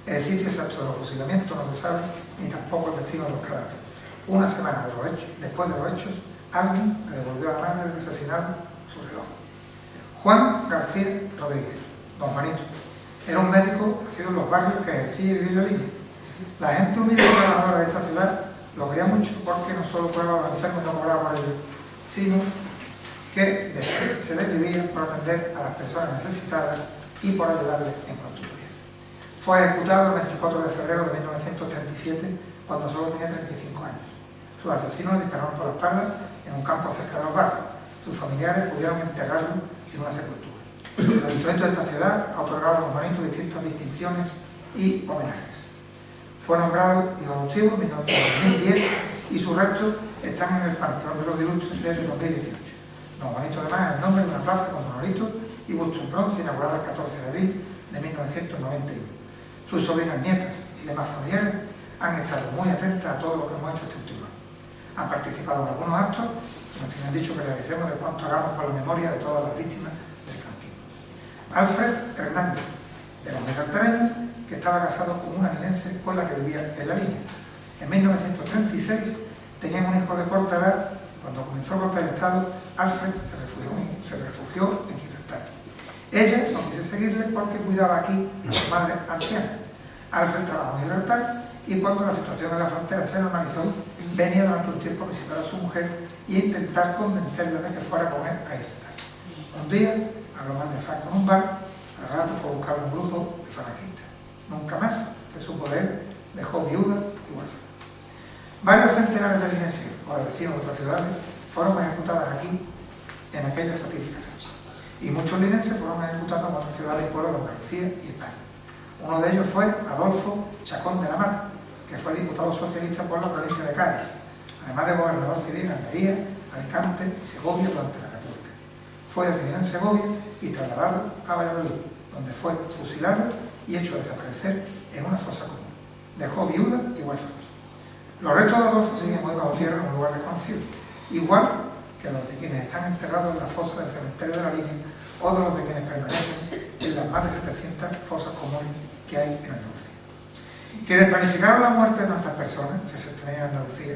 El sitio exacto de los fusilamientos no se sabe, ni tampoco el destino de los cadáveres. Una semana después de los hechos, alguien le devolvió a la madre del asesinado su reloj. Juan García Rodríguez, don Juanito, era un médico nacido en los barrios que ejercía y vivía en La Línea. La gente humilde y trabajadora de esta ciudad lo quería mucho porque no solo curaba a los enfermos, no cobraba por ellos, sino que se les vivía por atender a las personas necesitadas y por ayudarles en cuanto podía. Fue ejecutado el 24 de febrero de 1937, cuando solo tenía 35 años. Sus asesinos le dispararon por la espalda en un campo cerca de los barrios. Sus familiares pudieron enterrarlo en una sepultura. El ayuntamiento de esta ciudad ha otorgado a don Juanito distintas distinciones y homenajes. Fue nombrado hijo adoptivo en 2010 y sus restos están en el Panteón de los Ilustres desde 2018. Don Juanito además es el nombre de una plaza con monolito y busto en bronce inaugurada el 14 de abril de 1991. Sus sobrinas, nietas y demás familiares han estado muy atentas a todo lo que hemos hecho este último año. Han participado en algunos actos y nos tienen dicho que realicemos de cuanto hagamos por la memoria de todas las víctimas del franquismo. Alfred Hernández era un gibraltareño que estaba casado con una linense con la que vivía en La Línea. En 1936 tenían un hijo de corta edad. Cuando comenzó el golpe de Estado, Alfred se refugió en Gibraltar. Ella no quiso seguirle porque cuidaba aquí a su madre anciana. Alfred trabajó en Gibraltar y cuando la situación en la frontera se normalizó, venía durante un tiempo a visitar a su mujer y a intentar convencerla de que fuera con él a Gibraltar. Un día, habló mal de Franco en un bar, al rato fue a buscar un grupo de falangistas. Nunca más se supo de él, dejó viuda y huérfana. Varios centenares de linenses o de vecinos de otras ciudades fueron ejecutadas aquí en aquella fatídica fecha. Y muchos linenses fueron ejecutados en otras ciudades y pueblos de Andalucía y España. Uno de ellos fue Adolfo Chacón de la Mata, que fue diputado socialista por la provincia de Cádiz, además de gobernador civil en Almería, Alicante y Segovia durante la República. Fue detenido en Segovia y trasladado a Valladolid, donde fue fusilado y hecho desaparecer en una fosa común. Dejó viuda y huérfanos. Los restos de Adolfo siguen hoy bajo tierra en un lugar desconocido, igual que los de quienes están enterrados en la fosa del cementerio de La Línea o de los de quienes permanecen en las más de 700 fosas comunes que hay en Andalucía. Quienes planificaron la muerte de tantas personas que se tenían en Andalucía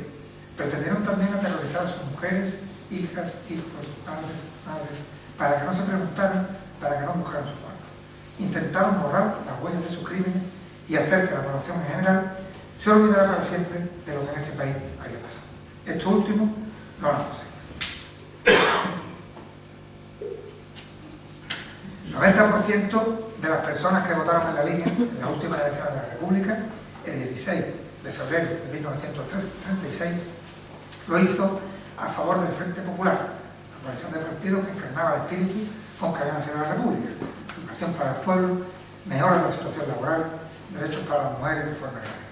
pretendieron también aterrorizar a sus mujeres, hijas, hijos, padres, madres, para que no se preguntaran, para que no buscaran su cuerpo. intentaron borrar las huellas de sus crímenes y hacer que la población en general se olvidara para siempre de lo que en este país había pasado. Esto último no lo han conseguido. El 90% de las personas que votaron en la línea en las últimas elecciones de la República, el 16 de febrero de 1936, lo hizo a favor del Frente Popular, la coalición de partidos que encarnaba el espíritu con que había nacido la República: educación para el pueblo, mejora de la situación laboral, derechos para las mujeres, reforma agraria.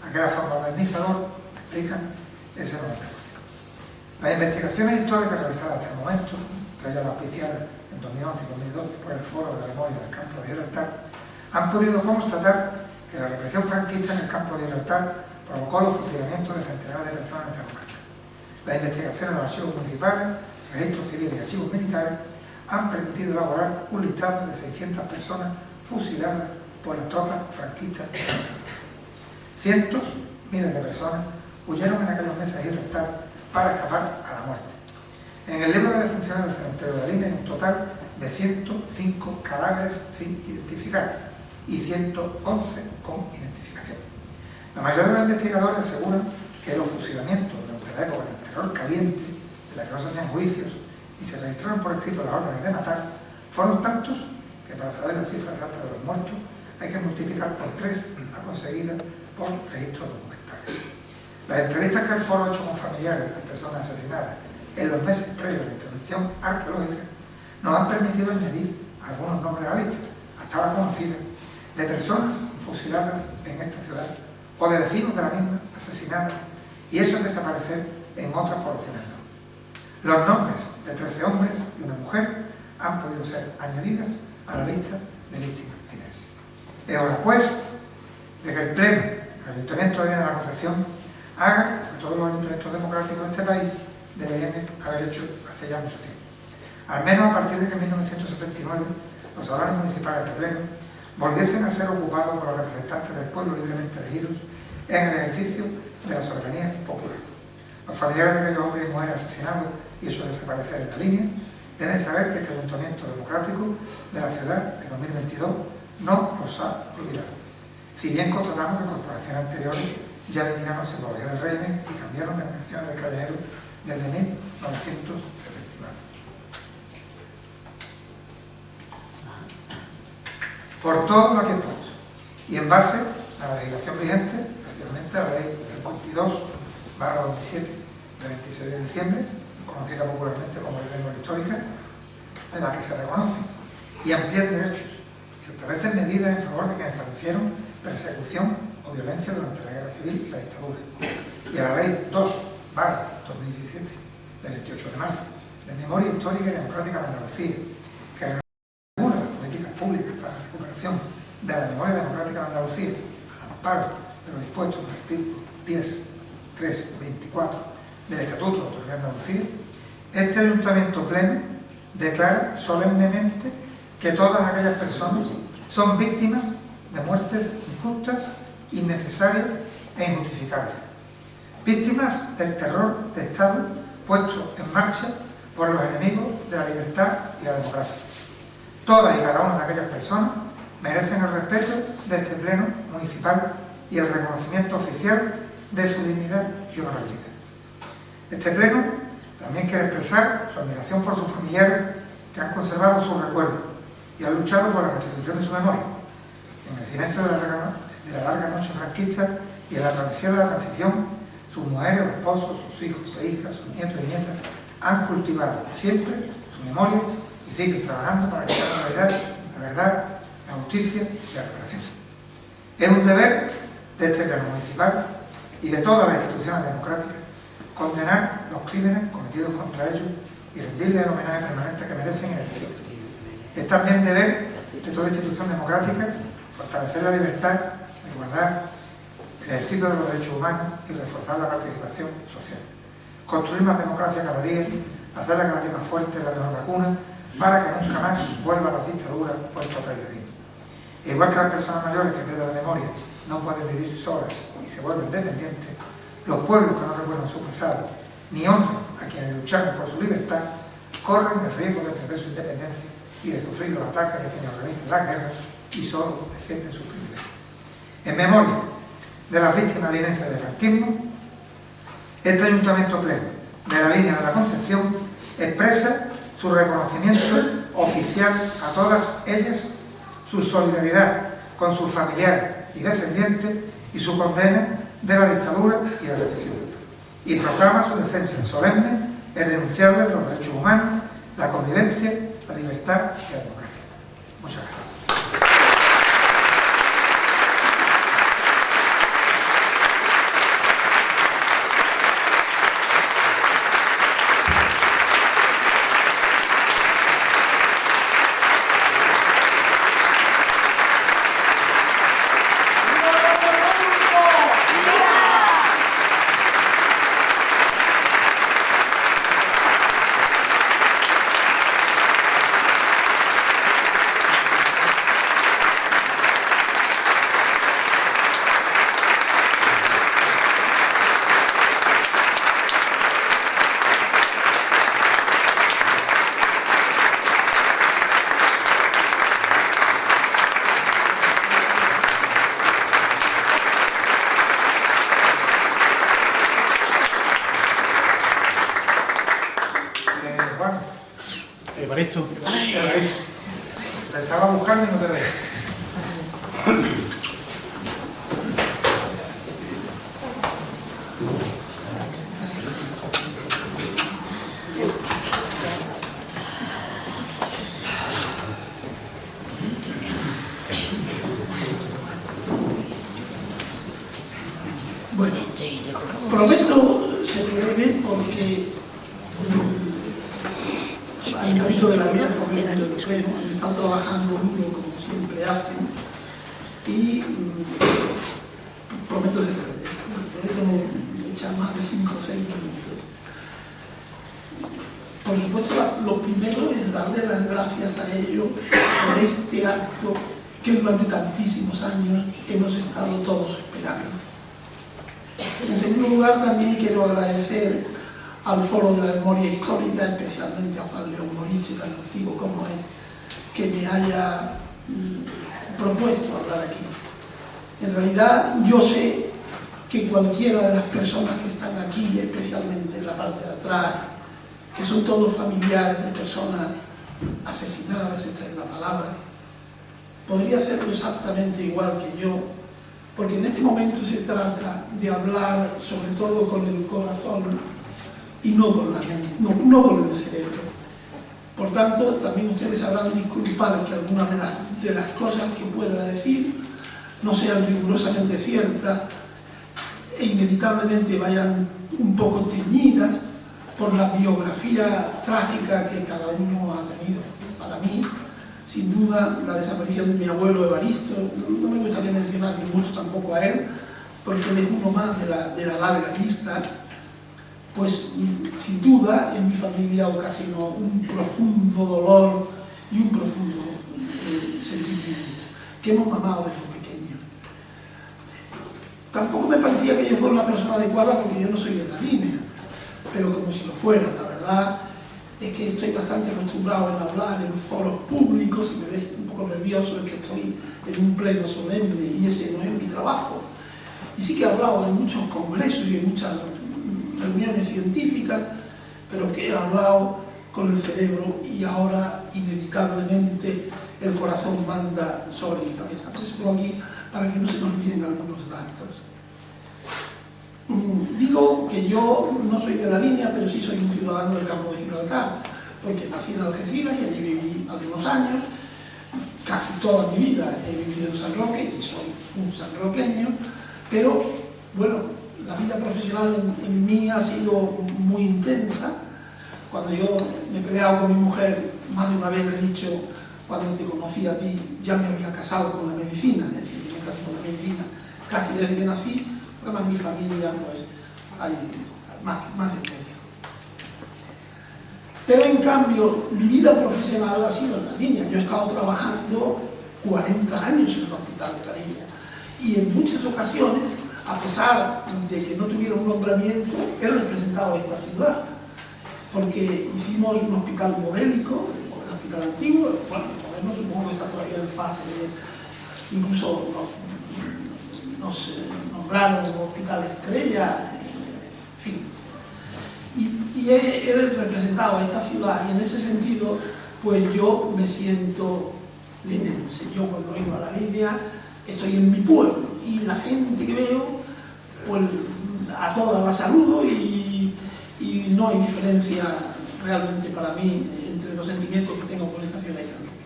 Aquella forma modernizador explican ese 90%. Las investigaciones históricas realizadas hasta el momento, entre ellas las auspiciadas en 2011 y 2012 por el Foro de la Memoria del Campo de Gibraltar, han podido constatar que la represión franquista en el Campo de Gibraltar provocó los fusilamientos de centenares de personas en esta comarca. Las investigaciones en los archivos municipales, registros civiles y archivos militares han permitido elaborar un listado de 600 personas fusiladas por las tropas franquistas en esta zona. Cientos, miles de personas huyeron en aquellos meses a Gibraltar para escapar a la muerte. En el libro de defunciones del cementerio de la Línea hay un total de 105 cadáveres sin identificar y 111 con identificación. La mayoría de los investigadores aseguran que los fusilamientos durante la época del terror caliente, en la que no se hacían juicios y se registraron por escrito las órdenes de matar, fueron tantos que para saber la cifra exacta de los muertos hay que multiplicar por 3 la conseguida por registros documentales. Las entrevistas que el Foro ha hecho con familiares de personas asesinadas en los meses previos a la intervención arqueológica nos han permitido añadir algunos nombres a la lista, hasta ahora conocidas, de personas fusiladas en esta ciudad o de vecinos de la misma asesinadas y esas desaparecer en otras poblaciones. Los nombres de 13 hombres y una mujer han podido ser añadidas a la lista de víctimas chinesas. Es hora, pues, de que el Pleno del Ayuntamiento de Viana de la Concepción haga lo que todos los ayuntamientos democráticos de este país deberían haber hecho hace ya mucho tiempo. Al menos a partir de que en 1979 los salones municipales de Pleno volviesen a ser ocupados por los representantes del pueblo libremente elegidos en el ejercicio de la soberanía popular. Los familiares de aquellos hombres y mujeres asesinados y su desaparecer en la línea deben saber que este ayuntamiento democrático de la ciudad de 2022 no los ha olvidado. Si bien constatamos que corporaciones anteriores ya eliminaron simbología del régimen y cambiaron denominaciones del callejero desde 1979. Por todo lo que he puesto, y en base a la legislación vigente, especialmente a la ley 52/27 de 26 de diciembre, conocida popularmente como ley de memoria histórica, en la que se reconocen y amplían derechos y se establecen medidas en favor de quienes padecieron persecución o violencia durante la guerra civil y la dictadura, y a la ley 2/2017 del 28 de marzo de memoria histórica y democrática de Andalucía, que regula las políticas públicas para la recuperación de la memoria democrática de Andalucía al amparo de lo dispuesto en el artículo 10, 3, 24 del Estatuto de Autonomía de Andalucía. Este Ayuntamiento Pleno declara solemnemente que todas aquellas personas son víctimas de muertes injustas, innecesarias e injustificables. Víctimas del terror de Estado puesto en marcha por los enemigos de la libertad y la democracia. Todas y cada una de aquellas personas merecen el respeto de este Pleno municipal y el reconocimiento oficial de su dignidad y honorabilidad. Este Pleno también quiere expresar su admiración por sus familiares que han conservado sus recuerdos y han luchado por la restitución de su memoria. En el silencio de la larga noche franquista y en la travesía de la transición, sus mujeres, esposos, sus hijos e hijas, sus nietos y nietas han cultivado siempre su memoria y siguen trabajando para que sea realidad la verdad, la justicia y la reparación. Es un deber de este Pleno municipal y de todas las instituciones democráticas condenar los crímenes cometidos contra ellos y rendirles el homenaje permanente que merecen en el sitio. Es también deber de toda institución democrática fortalecer la libertad, la igualdad, el ejercicio de los derechos humanos y reforzar la participación social. Construir más democracia cada día, hacerla cada día más fuerte es la mejor vacuna para que nunca más vuelva a las dictaduras o el totalitarismo. Igual que las personas mayores que pierden la memoria no pueden vivir solas y se vuelven dependientes, los pueblos que no recuerdan su pasado ni honran a quienes lucharon por su libertad corren el riesgo de perder su independencia y de sufrir los ataques de quienes organizan las guerras y solo defienden sus privilegios. En memoria de las víctimas linenses del franquismo, este Ayuntamiento Pleno de la Línea de la Concepción expresa su reconocimiento oficial a todas ellas, su solidaridad con sus familiares y descendientes y su condena de la dictadura y la represión, y proclama su defensa solemne e irrenunciable de los derechos humanos, la convivencia, la libertad y la democracia. Muchas gracias. Evaristo. Te estaba buscando y no te veo. Bueno, prometo ser breve porque al momento de la vida han estado trabajando duro como siempre hacen y prometo ser breve, prometo no echar más de 5 o 6 minutos. Por supuesto, lo primero es darle las gracias a ellos por este acto que durante tantísimos años hemos estado todos esperando. En segundo lugar, también quiero agradecer al Foro de la Memoria Histórica, especialmente a Juan León Moriche, tan antiguo como es, que me haya propuesto hablar aquí. En realidad, yo sé que cualquiera de las personas que están aquí, especialmente en la parte de atrás, que son todos familiares de personas asesinadas, esta es la palabra, podría hacerlo exactamente igual que yo, porque en este momento se trata de hablar sobre todo con el corazón y no con la mente, no con el cerebro. Por tanto, también ustedes sabrán disculpar que algunas de las cosas que pueda decir no sean rigurosamente ciertas e inevitablemente vayan un poco teñidas por la biografía trágica que cada uno ha tenido. Para mí, sin duda, la desaparición de mi abuelo Evaristo, no me gustaría mencionar ni mucho tampoco a él, porque él es uno más de la larga lista, pues sin duda en mi familia ocasionó un profundo dolor y un profundo sentimiento que hemos mamado desde pequeño. Tampoco me parecía que yo fuera una persona adecuada porque yo no soy de la línea, pero como si lo fuera, la verdad es que estoy bastante acostumbrado a hablar en foros públicos y me ves un poco nervioso es que estoy en un pleno solemne y ese no es mi trabajo. Y sí que he hablado en muchos congresos y en muchas reuniones científicas, pero que he hablado con el cerebro y ahora inevitablemente el corazón manda sobre mi cabeza. Por eso estoy aquí, para que no se me olviden algunos datos. Digo que yo no soy de la línea, pero sí soy un ciudadano del campo de Gibraltar, porque nací en Algeciras y allí viví algunos años, casi toda mi vida he vivido en San Roque y soy un sanroqueño, pero bueno, la vida profesional en mí ha sido muy intensa. Cuando yo me he peleado con mi mujer, más de una vez le he dicho, cuando te conocí a ti, ya me había casado con la medicina, es decir, me casé con la medicina casi desde que nací, además en mi familia pues, hay más de medio. Pero en cambio, mi vida profesional ha sido en la línea. Yo he estado trabajando 40 años en el hospital de la línea y en muchas ocasiones, a pesar de que no tuviera un nombramiento, he representado a esta ciudad, porque hicimos un hospital modélico, el hospital antiguo, bueno, el moderno supongo que está todavía en fase de, incluso nos nombraron hospital estrella, en fin. Y él representaba a esta ciudad, y en ese sentido, pues yo me siento linense. Yo cuando vengo a la línea estoy en mi pueblo, y la gente que veo, pues a todas las saludo, y no hay diferencia realmente para mí entre los sentimientos que tengo con esta ciudad y San Roque.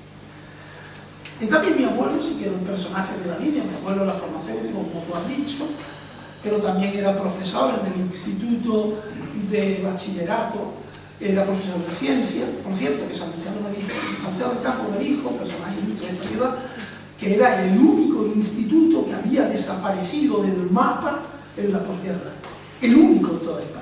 En cambio, mi abuelo sí que era un personaje de la línea. Mi abuelo era farmacéutico, como tú has dicho, pero también era profesor en el Instituto de Bachillerato, era profesor de ciencia. Por cierto, que Santiago del Campo me dijo, personaje ilustre de esta ciudad, que era el único instituto que había desaparecido del mapa en la posguerra, el único de toda España.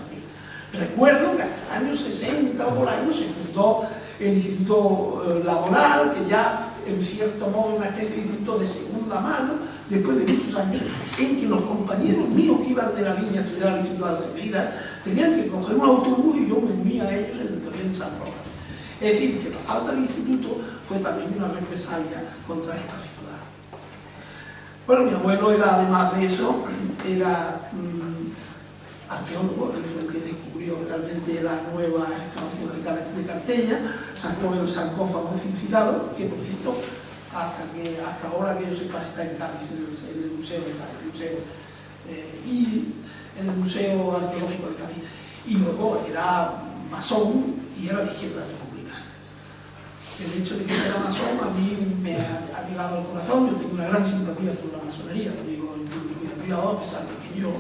Recuerdo que hasta el año 60 o por ahí se fundó el Instituto Laboral, que ya en cierto modo una especie de instituto de segunda mano, después de muchos años en que los compañeros míos que iban de la línea a estudiar al Instituto de la Hostelería tenían que coger un autobús, y yo me unía a ellos en el tren San Roque. Es decir, que la falta de instituto fue también una represalia contra esta ciudad. Bueno, mi abuelo era, además de eso, era arqueólogo. Él fue el que descubrió realmente la nueva excavación de Cartella, sacó el sarcófago citado, que por cierto, hasta ahora que yo sepa, está en Cádiz, en el museo de Cádiz, y en el Museo Arqueológico de Cádiz. Y luego era masón y era de izquierda republicana. El hecho de que era masón a mí me ha llegado al corazón. Yo tengo una gran simpatía por la masonería, lo digo en público y en privado, a pesar de que yo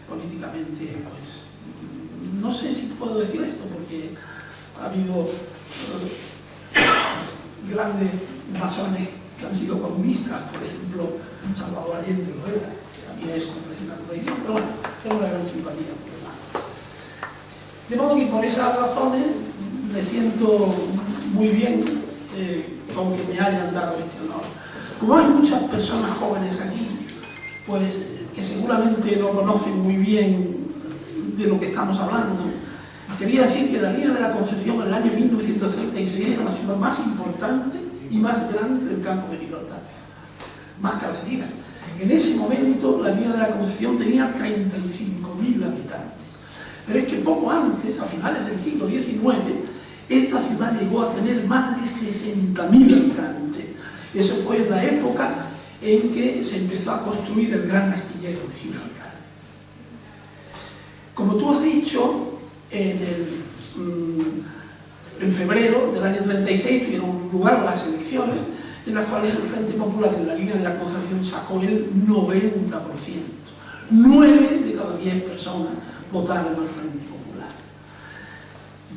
políticamente, pues, no sé si puedo decir esto, porque ha habido grandes masones que han sido comunistas, por ejemplo, Salvador Allende lo era, que también es un presidente de la tradición, pero bueno, tengo una gran simpatía por el lado. De modo que por esas razones me siento muy bien con que me hayan dado este honor. Como hay muchas personas jóvenes aquí, pues que seguramente no conocen muy bien de lo que estamos hablando, quería decir que la línea de la Concepción en el año 1936 era la ciudad más importante y más grande del campo de Gibraltar, más que Algeciras. En ese momento la línea de la Concepción tenía 35.000 habitantes, pero es que poco antes, a finales del siglo XIX, esta ciudad llegó a tener más de 60.000 habitantes. Eso fue en la época en que se empezó a construir el gran astillero de Gibraltar. Como tú has dicho, en febrero del año 36 tuvieron lugar las elecciones en las cuales el Frente Popular en la línea de la Concepción sacó el 90%. 9 de cada 10 personas votaron al Frente Popular.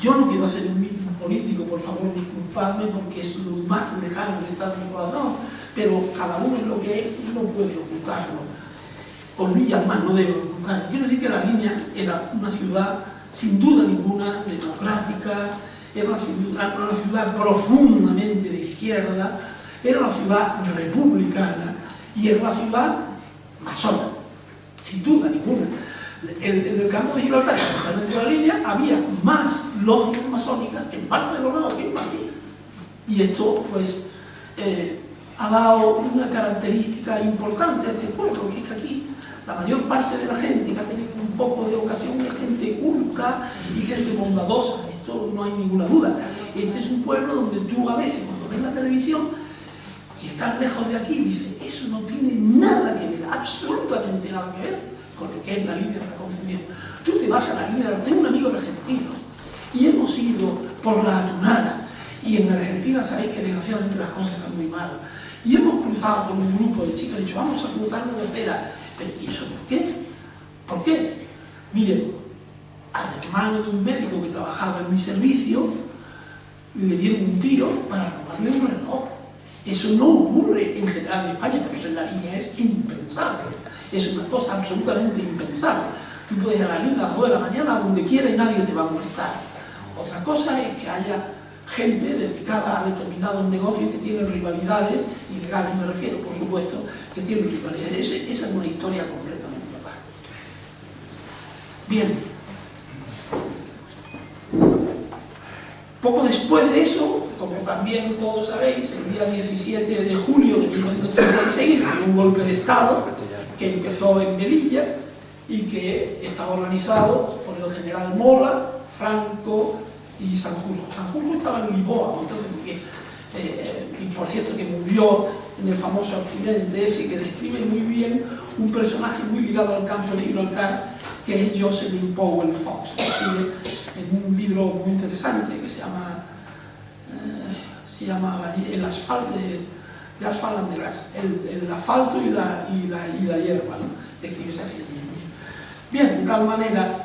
Yo no quiero hacer un mitin político, por favor disculpadme, porque es lo más lejano que está en mi corazón, pero cada uno es lo que es y no puede ocultarlo. Hornillas más no debe ocultar. Quiero decir que la línea era una ciudad, sin duda ninguna, democrática, era una ciudad profundamente de izquierda, era una ciudad republicana y era una ciudad masona, sin duda ninguna. En el campo de Gibraltar, especialmente en la línea, había más logias masónicas en Barcelona que en Madrid. Y esto, pues, ha dado una característica importante a este pueblo, que es que aquí la mayor parte de la gente que ha tenido un poco de ocasión es gente culta y gente bondadosa. Esto no hay ninguna duda. Este es un pueblo donde tú a veces, cuando ves la televisión y estás lejos de aquí, dices, eso no tiene nada que ver, absolutamente nada que ver con lo que es la línea de la Concepción. Tú te vas a la línea, tengo un amigo argentino y hemos ido por la Atunara, y en Argentina sabéis que desgraciadamente las cosas están muy mal, y hemos cruzado con un grupo de chicos y dicho, vamos a cruzar una carretera. Pero ¿y eso por qué? ¿Por qué? Miren, al hermano de un médico que trabajaba en mi servicio le dieron un tiro para robarle un reloj. Eso no ocurre en general en España, pero eso en la línea es impensable. Es una cosa absolutamente impensable. Tú puedes ir a la línea a las 2 de la mañana, a donde quiera, y nadie te va a molestar. Otra cosa es que haya gente dedicada a determinados negocios que tienen rivalidades, ilegales me refiero, por supuesto, que tienen rivalidades. Esa es una historia completamente aparte. Bien. Poco después de eso, como también todos sabéis, el día 17 de julio de 1936 hubo un golpe de Estado que empezó en Melilla y que estaba organizado por el general Mola, Franco y Sanjurjo. Sanjurjo estaba en Lisboa, entonces, y por cierto que murió en el famoso accidente ese que describe muy bien un personaje muy ligado al campo de Gibraltar, que es Jocelyn Powell Fox. En un libro muy interesante que se llama El asfalto de Asphalt and the Grass, el asfalto y la hierba, ¿no? Describe ese accidente. Bien, de tal manera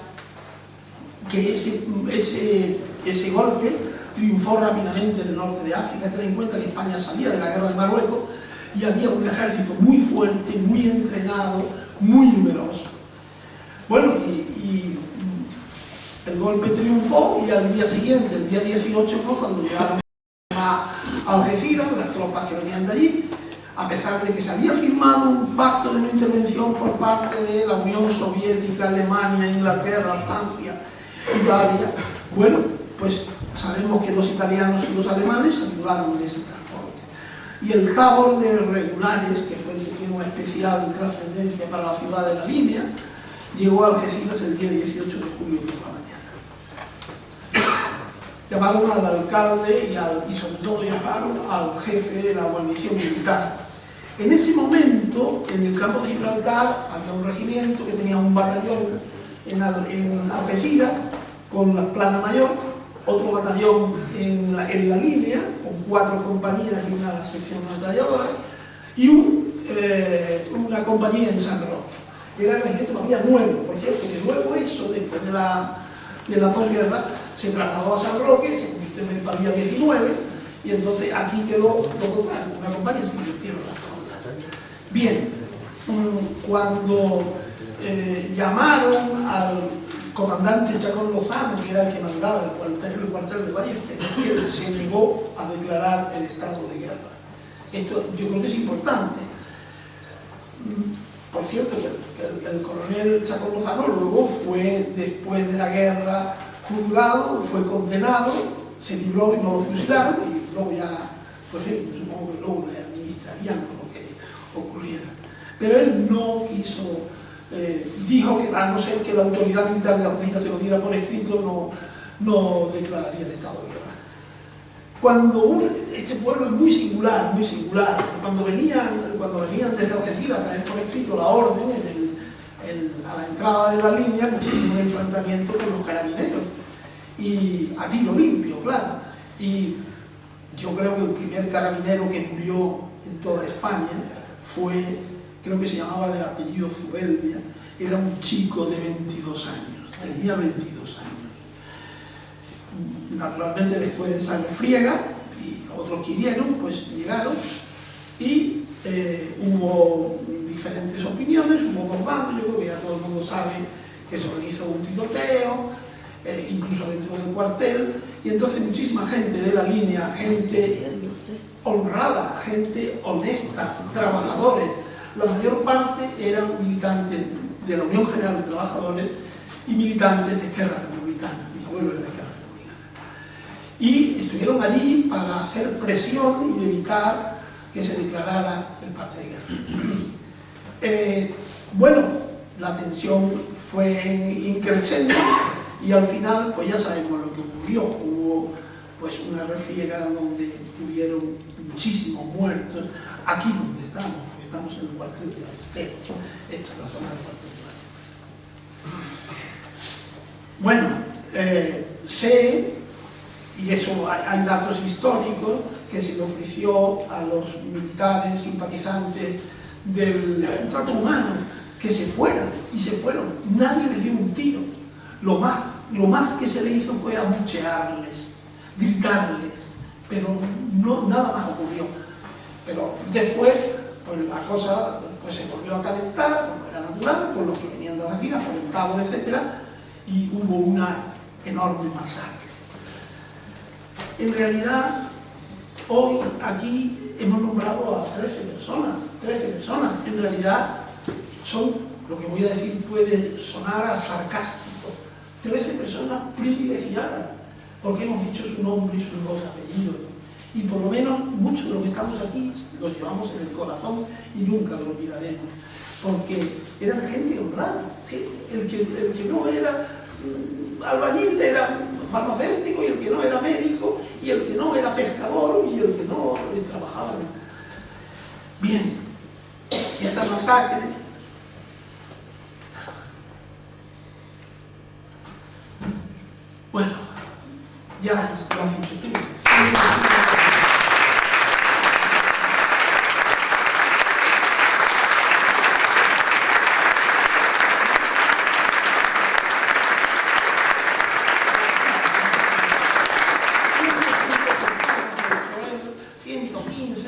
que ese golpe triunfó rápidamente en el norte de África. Ten en cuenta que España salía de la guerra de Marruecos y había un ejército muy fuerte, muy entrenado, muy numeroso. Bueno, y el golpe triunfó y al día siguiente, el día 18, fue cuando llegaron a Algeciras, las tropas que venían de allí, a pesar de que se había firmado un pacto de no intervención por parte de la Unión Soviética, Alemania, Inglaterra, Francia, Italia. Bueno, pues sabemos que los italianos y los alemanes ayudaron en ese transporte. Y el tabor de regulares, que fue el que tiene una especial trascendencia para la ciudad de la línea, llegó a Algeciras el día 18 de julio por la mañana. Llamaron al alcalde y sobre todo llamaron al jefe de la guarnición militar. En ese momento, en el campo de Gibraltar, había un regimiento que tenía un batallón en Algeciras con la plana mayor, otro batallón en la línea, con 4 compañías y una sección ametralladora, y una compañía en San Roque. Era el regimiento, había 9, por cierto, que luego eso, después de la posguerra, se trasladó a San Roque, se convirtió en el Pavía 19, y entonces aquí quedó todo claro, una compañía se convirtieron las cosas. Bien, cuando llamaron al comandante Chacón Lozano, que era el que mandaba el cuartel de Ballester, él se negó a declarar el estado de guerra. Esto yo creo que es importante. Por cierto, que el coronel Chacón Lozano luego fue, después de la guerra, juzgado, fue condenado, se libró y no lo fusilaron, y luego ya, pues sí, supongo que luego le administrarían lo que ocurriera. Pero él no quiso, dijo que a no ser que la autoridad militar de África se lo diera por escrito, no declararía el estado de guerra. Este pueblo es muy singular, cuando venían desde Algeciras a traer por escrito la orden a la entrada de la línea, tuvieron un enfrentamiento con los carabineros, y a tiro limpio, claro. Y yo creo que el primer carabinero que murió en toda España fue, creo que se llamaba de apellido Zubeldia, era un chico de 22 años, tenía 22 años. Naturalmente después de sangre friega y otros que hirieron, pues llegaron y hubo diferentes opiniones, hubo 2 bandos. Yo creo que ya todo el mundo sabe que se organizó un tiroteo, incluso dentro del cuartel, y entonces muchísima gente de la línea, gente honrada, gente honesta, trabajadores, la mayor parte eran militantes de la Unión General de Trabajadores y militantes de Esquerra Republicana. Mi abuelo era de Esquerra Republicana. Y estuvieron allí para hacer presión y evitar que se declarara el parte de guerra. Bueno, la tensión fue increciendo y al final, pues ya sabemos lo que ocurrió. Hubo pues una refriega donde tuvieron muchísimos muertos. Aquí donde estamos en el cuartel de Ballester. Esta es la zona del cuartel de Ballester. Bueno, sé, y eso hay datos históricos, que se le ofreció a los militares simpatizantes del trato humano que se fueran, y se fueron. Nadie les dio un tiro. Lo más que se le hizo fue abuchearles, gritarles, pero nada más ocurrió. Pero después, pues la cosa pues, se volvió a calentar, como era natural, por los que venían de las filas, por el tabor, etc., y hubo una enorme masacre. En realidad, hoy aquí hemos nombrado a 13 personas. En realidad, lo que voy a decir puede sonar a sarcástico. 13 personas privilegiadas, porque hemos dicho su nombre y sus 2 apellidos. Y por lo menos muchos de los que estamos aquí los llevamos en el corazón y nunca lo olvidaremos, porque eran gente honrada. El que no era albañil era farmacéutico, y el que no era médico, y el que no era pescador, y el que no trabajaba. Bien, esa masacre bueno, ya lo has dicho tú.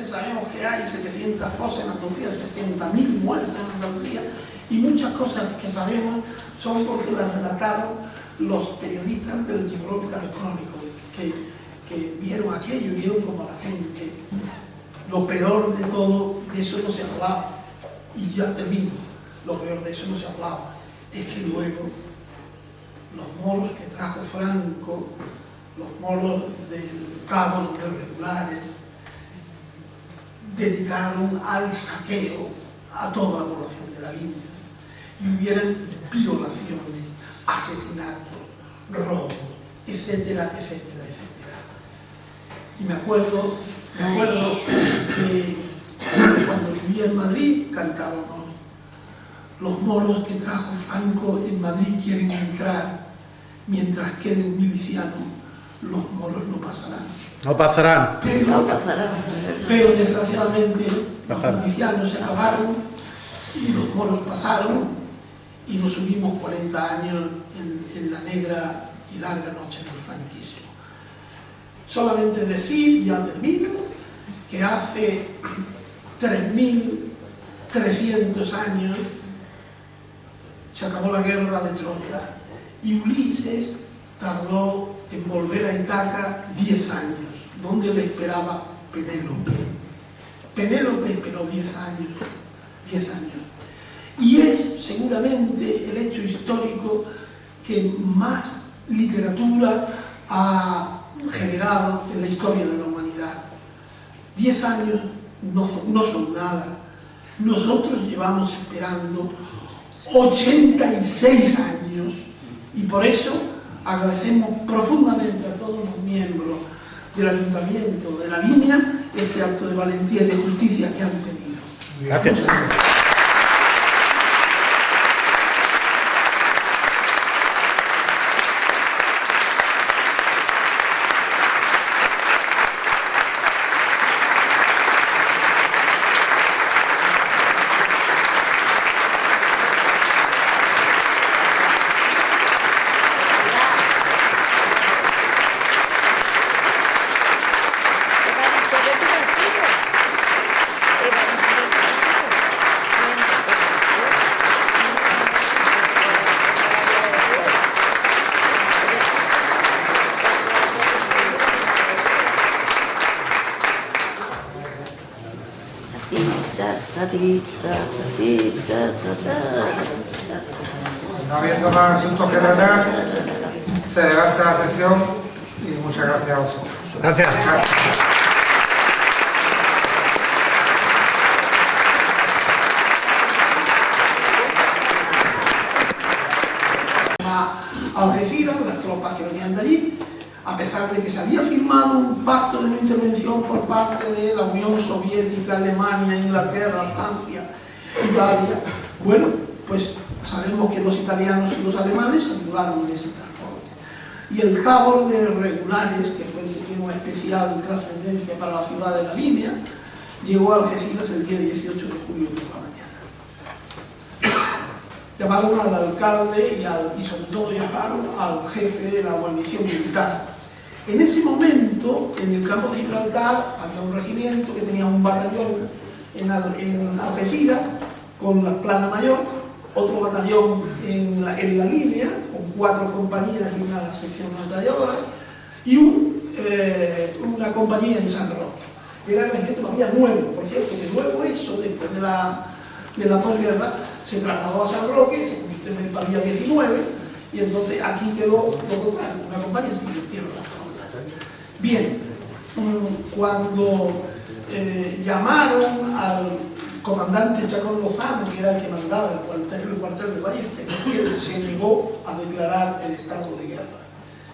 Sabemos que hay 700 fosas en Andalucía, 60.000 muertos en Andalucía, y muchas cosas que sabemos son porque las relataron los periodistas del Gibraltar Crónico, que vieron aquello, vieron como la gente. Lo peor de todo, de eso no se hablaba, y ya termino, lo peor de eso no se hablaba, es que luego los moros que trajo Franco, los moros del Cabo, de regulares, dedicaron al saqueo a toda la población de la línea, y hubieran violaciones, asesinatos, robos, etcétera, etcétera, etcétera. Y me acuerdo que cuando vivía en Madrid cantábamos: los moros que trajo Franco en Madrid quieren entrar, mientras queden milicianos, los moros no pasarán. No pasarán. Pero desgraciadamente los milicianos se acabaron y los moros pasaron, y nos subimos 40 años en la negra y larga noche del franquismo. Solamente decir, ya termino, que hace 3.300 años se acabó la guerra de Troya, y Ulises tardó en volver a Ítaca 10 años, donde le esperaba Penélope. Penélope esperó 10 años, 10 años. Y es seguramente el hecho histórico que más literatura ha generado en la historia de la humanidad. 10 años no son nada. Nosotros llevamos esperando 86 años, y por eso agradecemos profundamente a todos los miembros del Ayuntamiento de la Línea este acto de valentía y de justicia que han tenido. Gracias. No habiendo más asuntos que tratar, se levanta la sesión, y muchas gracias a vosotros. Gracias. A Algeciras, las tropas que venían de allí, a pesar de que se había firmado un pacto de no intervención por parte de la Unión Soviética, Alemania, Inglaterra, Francia, Italia. Bueno, pues sabemos que los italianos y los alemanes ayudaron en ese transporte. Y el tabor de regulares, que fue el que tiene una especial trascendencia para la ciudad de la Línea, llegó a Algeciras el día 18 de julio por la mañana. Llamaron al alcalde y sobre todo llamaron al jefe de la guarnición militar. En ese momento, en el campo de Gibraltar, había un regimiento que tenía un batallón en Algeciras con la plana mayor, otro batallón en la línea, con 4 compañías y una sección ametralladora, y una compañía en San Roque. Era el regimiento que había nuevo, por cierto, que luego eso, después de la posguerra, se trasladó a San Roque, se convirtió en el Pavía 19, y entonces aquí quedó lo contrario, una compañía se convirtieron en las tropas. Bien, cuando llamaron al comandante Chacón Lozano, que era el que mandaba el cuartel de Ballester, él se negó a declarar el estado de guerra.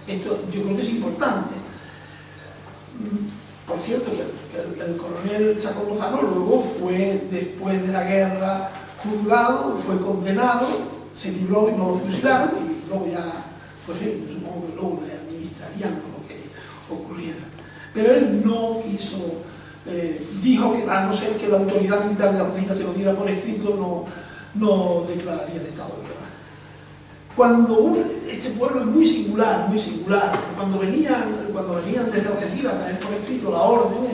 Esto yo creo que es importante. Por cierto, que el coronel Chacón Lozano luego fue, después de la guerra, juzgado, fue condenado, se libró y no lo fusilaron, y luego ya, pues sí, supongo que luego le administrarían lo que ocurriera. Pero él no quiso, dijo que a no ser que la autoridad militar de África se lo diera por escrito, no declararía el estado de guerra. Este pueblo es muy singular, muy singular. Cuando venían desde Algeciras a traer por escrito la orden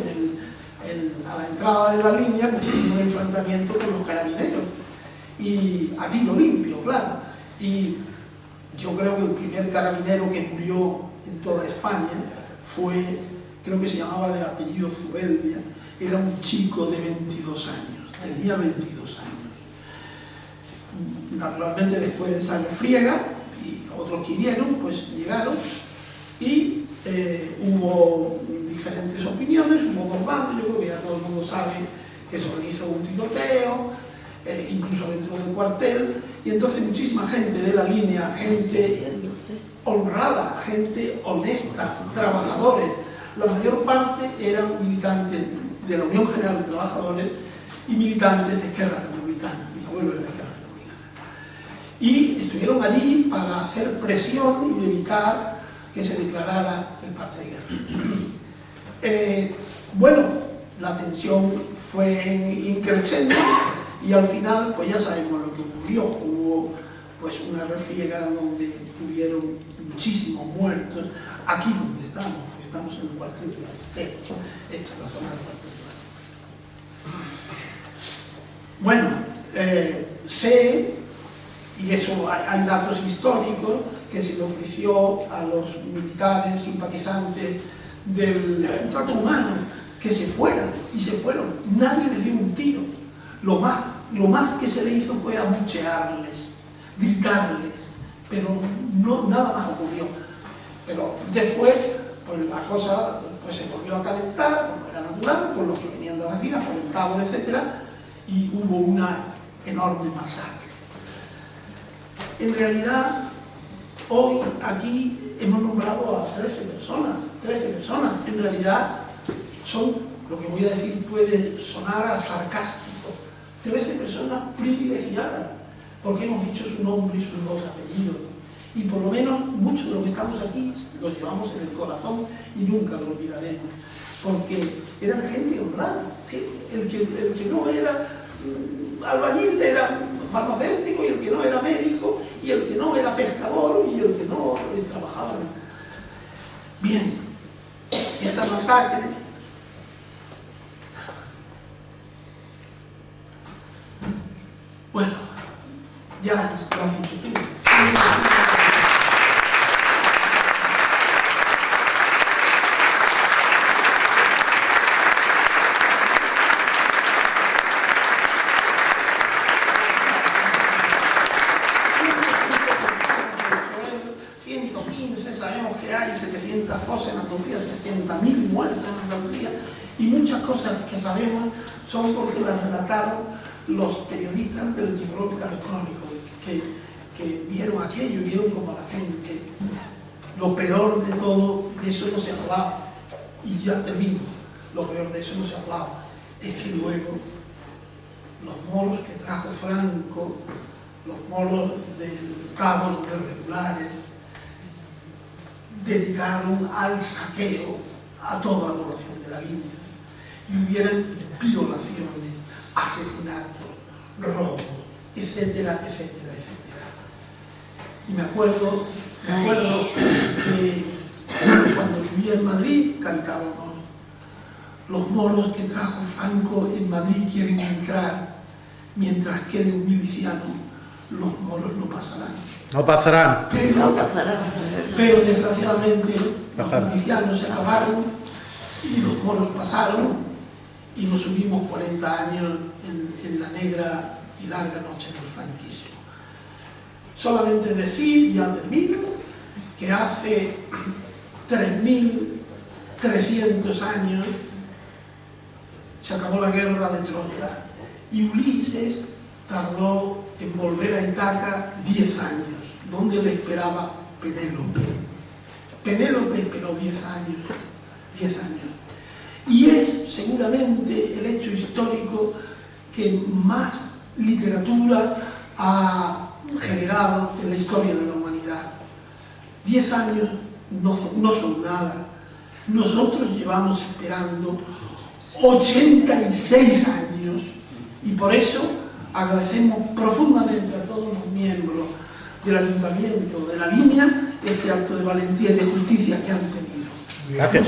a la entrada de la línea, pues, tuvieron un enfrentamiento con los carabineros, y a tiro limpio, claro. Y yo creo que el primer carabinero que murió en toda España fue, creo que se llamaba de apellido Zubeldia, era un chico de 22 años, tenía 22 años. Naturalmente después de esa refriega y otros que vinieron, pues llegaron y hubo diferentes opiniones, hubo dos bandos. Yo creo que ya todo el mundo sabe que se organizó un tiroteo, incluso dentro del cuartel, y entonces muchísima gente de la línea, gente honrada, gente honesta, trabajadores, la mayor parte eran militantes de la Unión General de Trabajadores y militantes de Esquerra Republicana. Mi abuelo era de Esquerra Republicana. Y estuvieron allí para hacer presión y evitar que se declarara el parte de guerra. Bueno, la tensión fue increciendo y al final, pues ya sabemos lo que ocurrió. Hubo pues una refriega donde tuvieron muchísimos muertos. Aquí donde estamos en el cuartel de Ballester. Esta es la zona del cuartel de Ballester. Bueno, sé, y eso hay datos históricos, que se le ofreció a los militares simpatizantes del trato humano que se fueran, y se fueron. Nadie les dio un tiro. Lo más que se le hizo fue abuchearles, gritarles, pero nada más ocurrió. Pero después, pues la cosa pues, se volvió a calentar, como era natural, por los que venían de las vidas, por el Tábor, etc., y hubo una enorme masacre. En realidad, hoy aquí hemos nombrado a 13 personas. En realidad, son, lo que voy a decir puede sonar a sarcástico, 13 personas privilegiadas, porque hemos dicho su nombre y sus dos apellidos. Y por lo menos muchos de los que estamos aquí los llevamos en el corazón y nunca lo olvidaremos, porque eran gente honrada. El que no era albañil era farmacéutico, y el que no era médico, y el que no era pescador, y el que no trabajaba. Bien, esa masacre bueno, ya lo has dicho tú. Sabemos que hay 700 fosas en Andalucía, 60.000 muertos en Andalucía, y muchas cosas que sabemos son porque las relataron los periodistas del Gibraltar Crónico, que vieron aquello, vieron como la gente. Lo peor de todo, de eso no se hablaba, y ya termino, lo peor de eso no se hablaba, es que luego los moros que trajo Franco, los moros del Tábor, de regulares, dedicaron al saqueo a toda la población de la línea, y hubieran violaciones, asesinatos, robos, etcétera, etcétera, etcétera. Y me acuerdo que cuando vivía en Madrid cantábamos: los moros que trajo Franco en Madrid quieren entrar, mientras quede un miliciano, los moros no pasarán. No pasarán. Pero desgraciadamente los milicianos se acabaron y los moros pasaron, y nos subimos 40 años en la negra y larga noche del franquismo. Solamente decir, ya termino, que hace 3.000 300 años, se acabó la guerra de Troya y Ulises tardó en volver a Ítaca 10 años, donde le esperaba Penélope. Penélope esperó 10 años. Y es seguramente el hecho histórico que más literatura ha generado en la historia de la humanidad. 10 años no son nada. Nosotros llevamos esperando 86 años y por eso agradecemos profundamente a todos los miembros del Ayuntamiento de La Línea este acto de valentía y de justicia que han tenido. Gracias.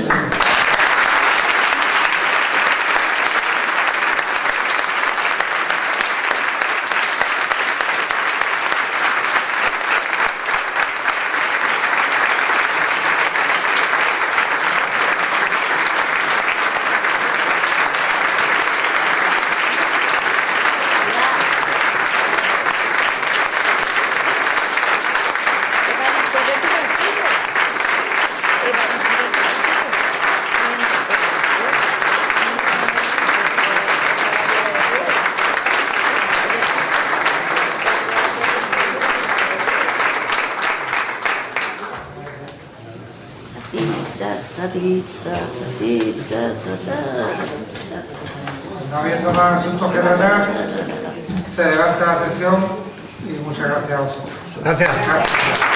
No habiendo más asuntos que tratar, se levanta la sesión y muchas gracias a vosotros. Gracias. Gracias.